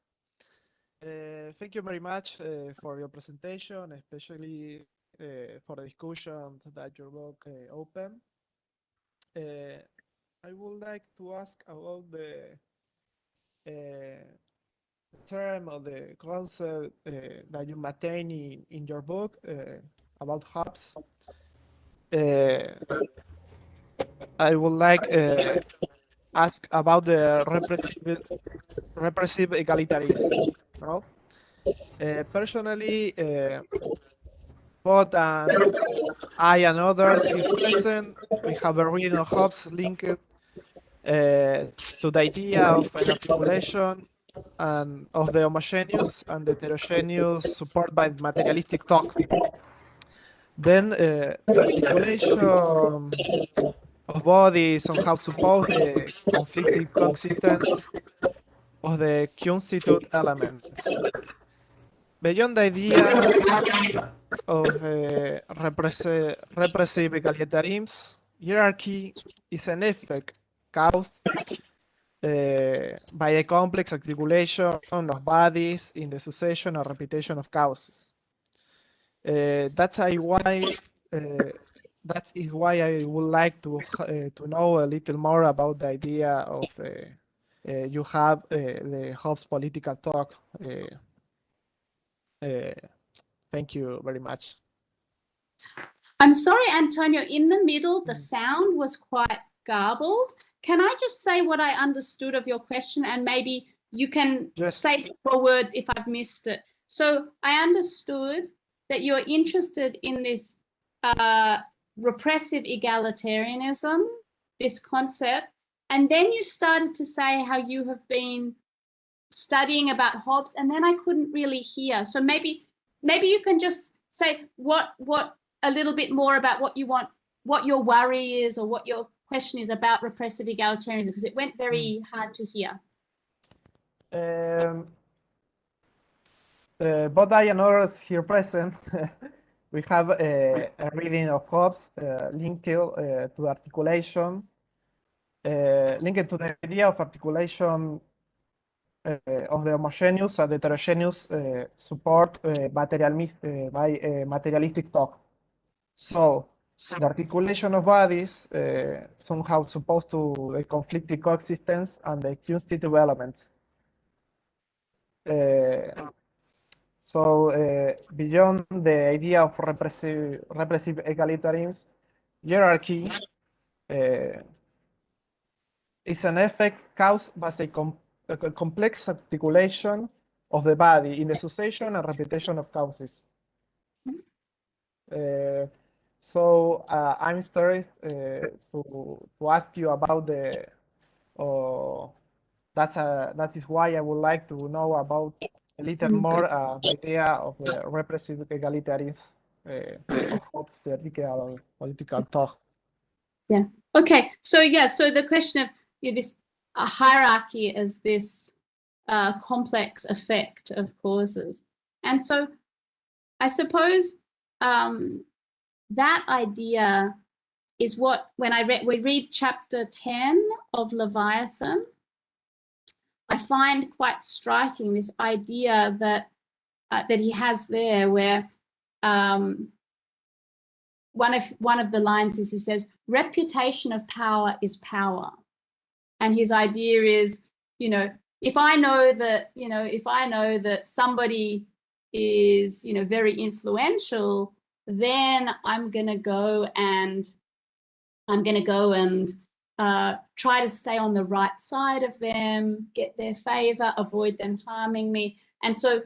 Thank you very much for your presentation, especially for the discussion that your book opened. I would like to ask about the term or the concept that you maintain in your book about hubs. I would like ask about the repressive egalitarianism. No? Personally, both I and others here present, we have a reading of Hobbes linked to the idea of an articulation and of the homogeneous and the heterogeneous support by materialistic talk. Then the articulation of bodies somehow suppose the conflicting coexistence of the constitute elements. Beyond the idea of repressive egalitarianism, hierarchy is an effect caused by a complex articulation of bodies in the succession or repetition of causes. That is why I would like to know a little more about the idea of you have the Hobbes political talk. Thank you very much. I'm sorry, Antonio, in the middle, the sound was quite garbled. Can I just say what I understood of your question, and maybe you can say some more words if I've missed it. So I understood that you're interested in this repressive egalitarianism, this concept, and then you started to say how you have been studying about Hobbes, and then I couldn't really hear. So maybe you can just say what a little bit more about what you want, what your worry is, or what your question is about repressive egalitarianism, because it went very hard to hear. Both I and others here present, we have a reading of Hobbes linked to articulation, linked to the idea of articulation of the homogeneous and heterogeneous support by materialistic thought. So the articulation of bodies somehow supposed to the conflicting coexistence and the constitutive elements. So beyond the idea of repressive egalitarianism, hierarchy is an effect caused by a complex articulation of the body in the succession and repetition of causes. So I'm interested to ask you about the. That is why I would like to know about a little more the idea of the repressive egalitarianism of Hobbes' theoretical political thought. Yeah. Okay. So yeah. So the question of this hierarchy as this complex effect of causes, and so I suppose that idea is what, when we read chapter 10 of Leviathan, I find quite striking this idea that that he has there, where one of the lines is, he says, reputation of power is power. And his idea is, if I know that somebody is, very influential, then I'm going to go and try to stay on the right side of them, get their favor, avoid them harming me. And so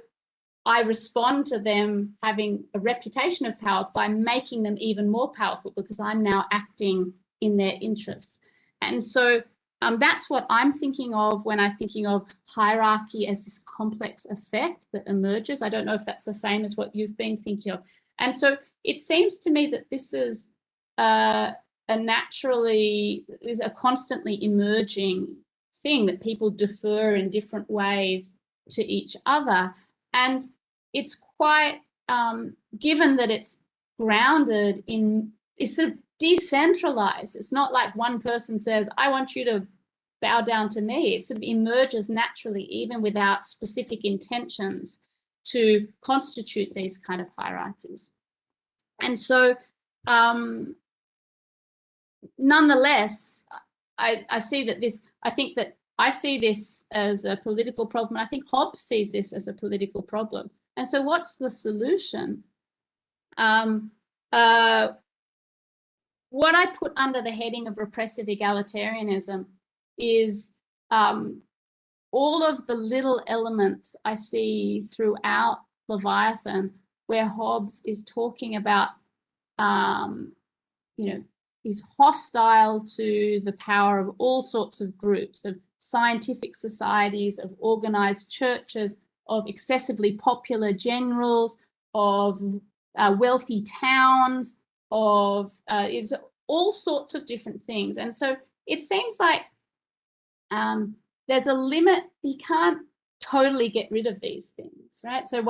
I respond to them having a reputation of power by making them even more powerful, because I'm now acting in their interests. And so that's what I'm thinking of when I'm thinking of hierarchy as this complex effect that emerges. I don't know if that's the same as what you've been thinking of. And so it seems to me that this is a constantly emerging thing, that people defer in different ways to each other. And it's quite, given that it's grounded in, it's sort of decentralized. It's not like one person says, I want you to bow down to me. It sort of emerges naturally, even without specific intentions to constitute these kind of hierarchies. And so, nonetheless, I see that I see this as a political problem. I think Hobbes sees this as a political problem. And so what's the solution? What I put under the heading of repressive egalitarianism is all of the little elements I see throughout Leviathan, where Hobbes is talking about, he's hostile to the power of all sorts of groups, of scientific societies, of organized churches, of excessively popular generals, of wealthy towns, of it's all sorts of different things. And so it seems like there's a limit. He can't totally get rid of these things, right? So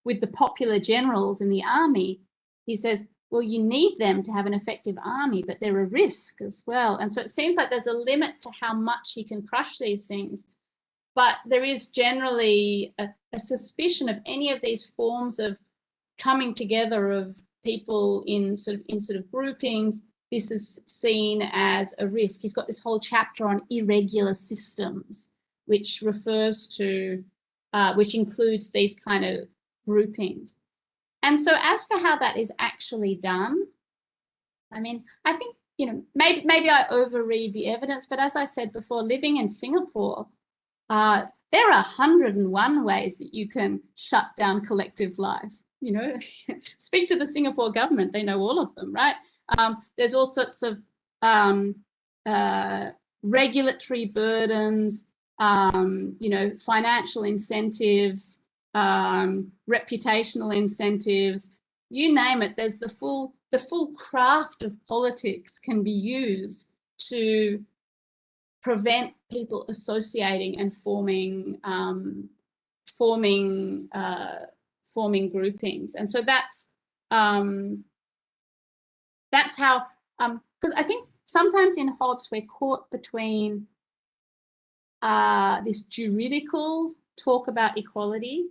with the popular generals in the army, he says, well, you need them to have an effective army, but they're a risk as well. And so it seems like there's a limit to how much he can crush these things. But there is generally a suspicion of any of these forms of coming together of people in sort of groupings. This is seen as a risk. He's got this whole chapter on irregular systems, which refers to, which includes these kind of groupings. And so as for how that is actually done, I mean, I think, maybe I overread the evidence, but as I said before, living in Singapore, there are 101 ways that you can shut down collective life. Speak to the Singapore government, they know all of them, right? There's all sorts of regulatory burdens, financial incentives, reputational incentives, you name it, there's the full craft of politics can be used to prevent people associating and forming groupings. And so that's how, because I think sometimes in Hobbes we're caught between this juridical talk about equality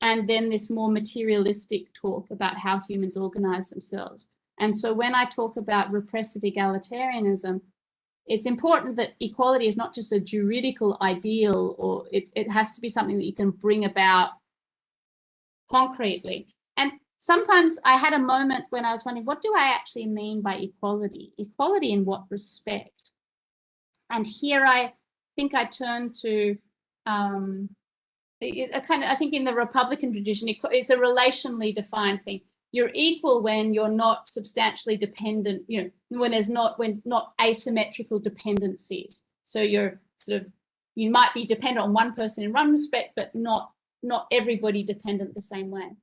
and then this more materialistic talk about how humans organize themselves. And so when I talk about repressive egalitarianism, it's important that equality is not just a juridical ideal, or it has to be something that you can bring about concretely. And sometimes I had a moment when I was wondering, what do I actually mean by equality? Equality in what respect? And here I think I turn to I think in the Republican tradition, it's a relationally defined thing. You're equal when you're not substantially dependent, when not asymmetrical dependencies. So you're you might be dependent on one person in one respect, but not everybody dependent the same way.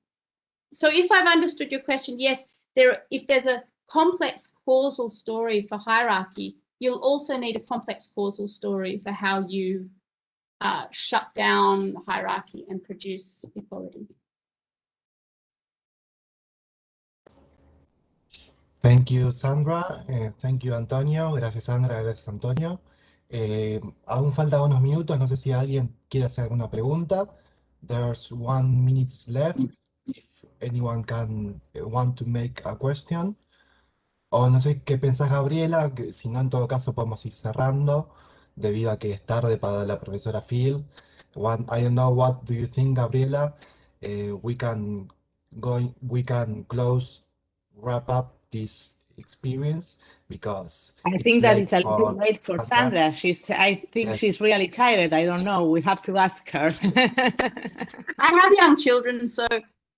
So if I've understood your question, yes, if there's a complex causal story for hierarchy, you'll also need a complex causal story for how you shut down hierarchy and produce equality. Thank you, Sandra. Thank you, Antonio. Gracias, Sandra. Gracias, Antonio. Aún faltan unos minutos. No sé si alguien quiere hacer alguna pregunta. There's 1 minute left. If anyone want to make a question. O no sé qué pensás, Gabriela, que si no, en todo caso podemos ir cerrando, debido a que es tarde para la profesora Field. I don't know, what do you think, Gabriela? We can wrap up this experience, because I think that it's a for little late for Sandra. I think she's really tired. I don't know. We have to ask her. I have young children, so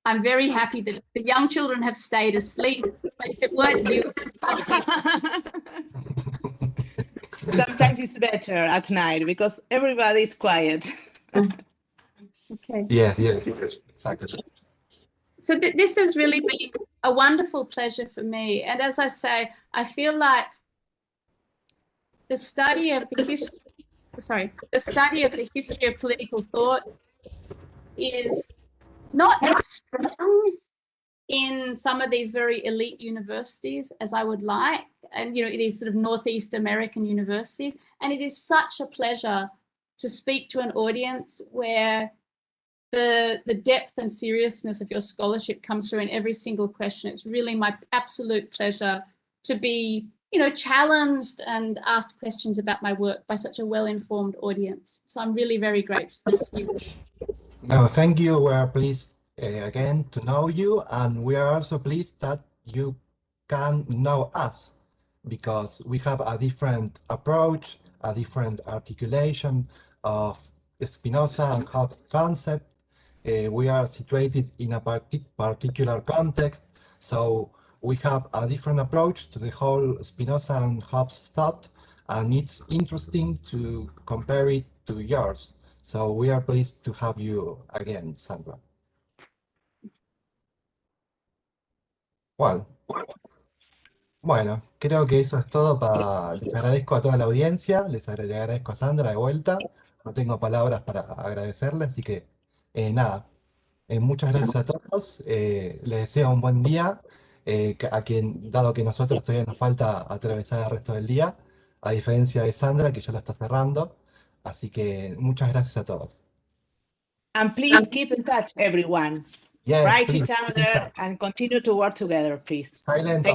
I'm very happy that the young children have stayed asleep. If it weren't you. Sometimes it's better at night because everybody's quiet. Okay. Yes, exactly. So this has really been a wonderful pleasure for me. And as I say, I feel like the study of the history of political thought is not as strong in some of these very elite universities as I would like. And, it is sort of Northeast American universities. And it is such a pleasure to speak to an audience where the depth and seriousness of your scholarship comes through in every single question. It's really my absolute pleasure to be, challenged and asked questions about my work by such a well-informed audience. So I'm really very grateful to you. No, thank you. We are pleased again to know you, and we are also pleased that you can know us, because we have a different approach, a different articulation of the Spinoza and Hobbes concept. We are situated in a particular context, so we have a different approach to the whole Spinoza and Hobbes thought, and it's interesting to compare it to yours. So we are pleased to have you again, Sandra. Bueno, creo que eso es todo. Les agradezco a toda la audiencia, les agradezco a Sandra de vuelta. No tengo palabras para agradecerle, así que nada. Muchas gracias a todos. Les deseo un buen día, dado que nosotros todavía nos falta atravesar el resto del día, a diferencia de Sandra, que ya lo está cerrando. Así que muchas gracias a todos. And please keep in touch, everyone. Yes, Write please, each other and continue to work together, please. Silent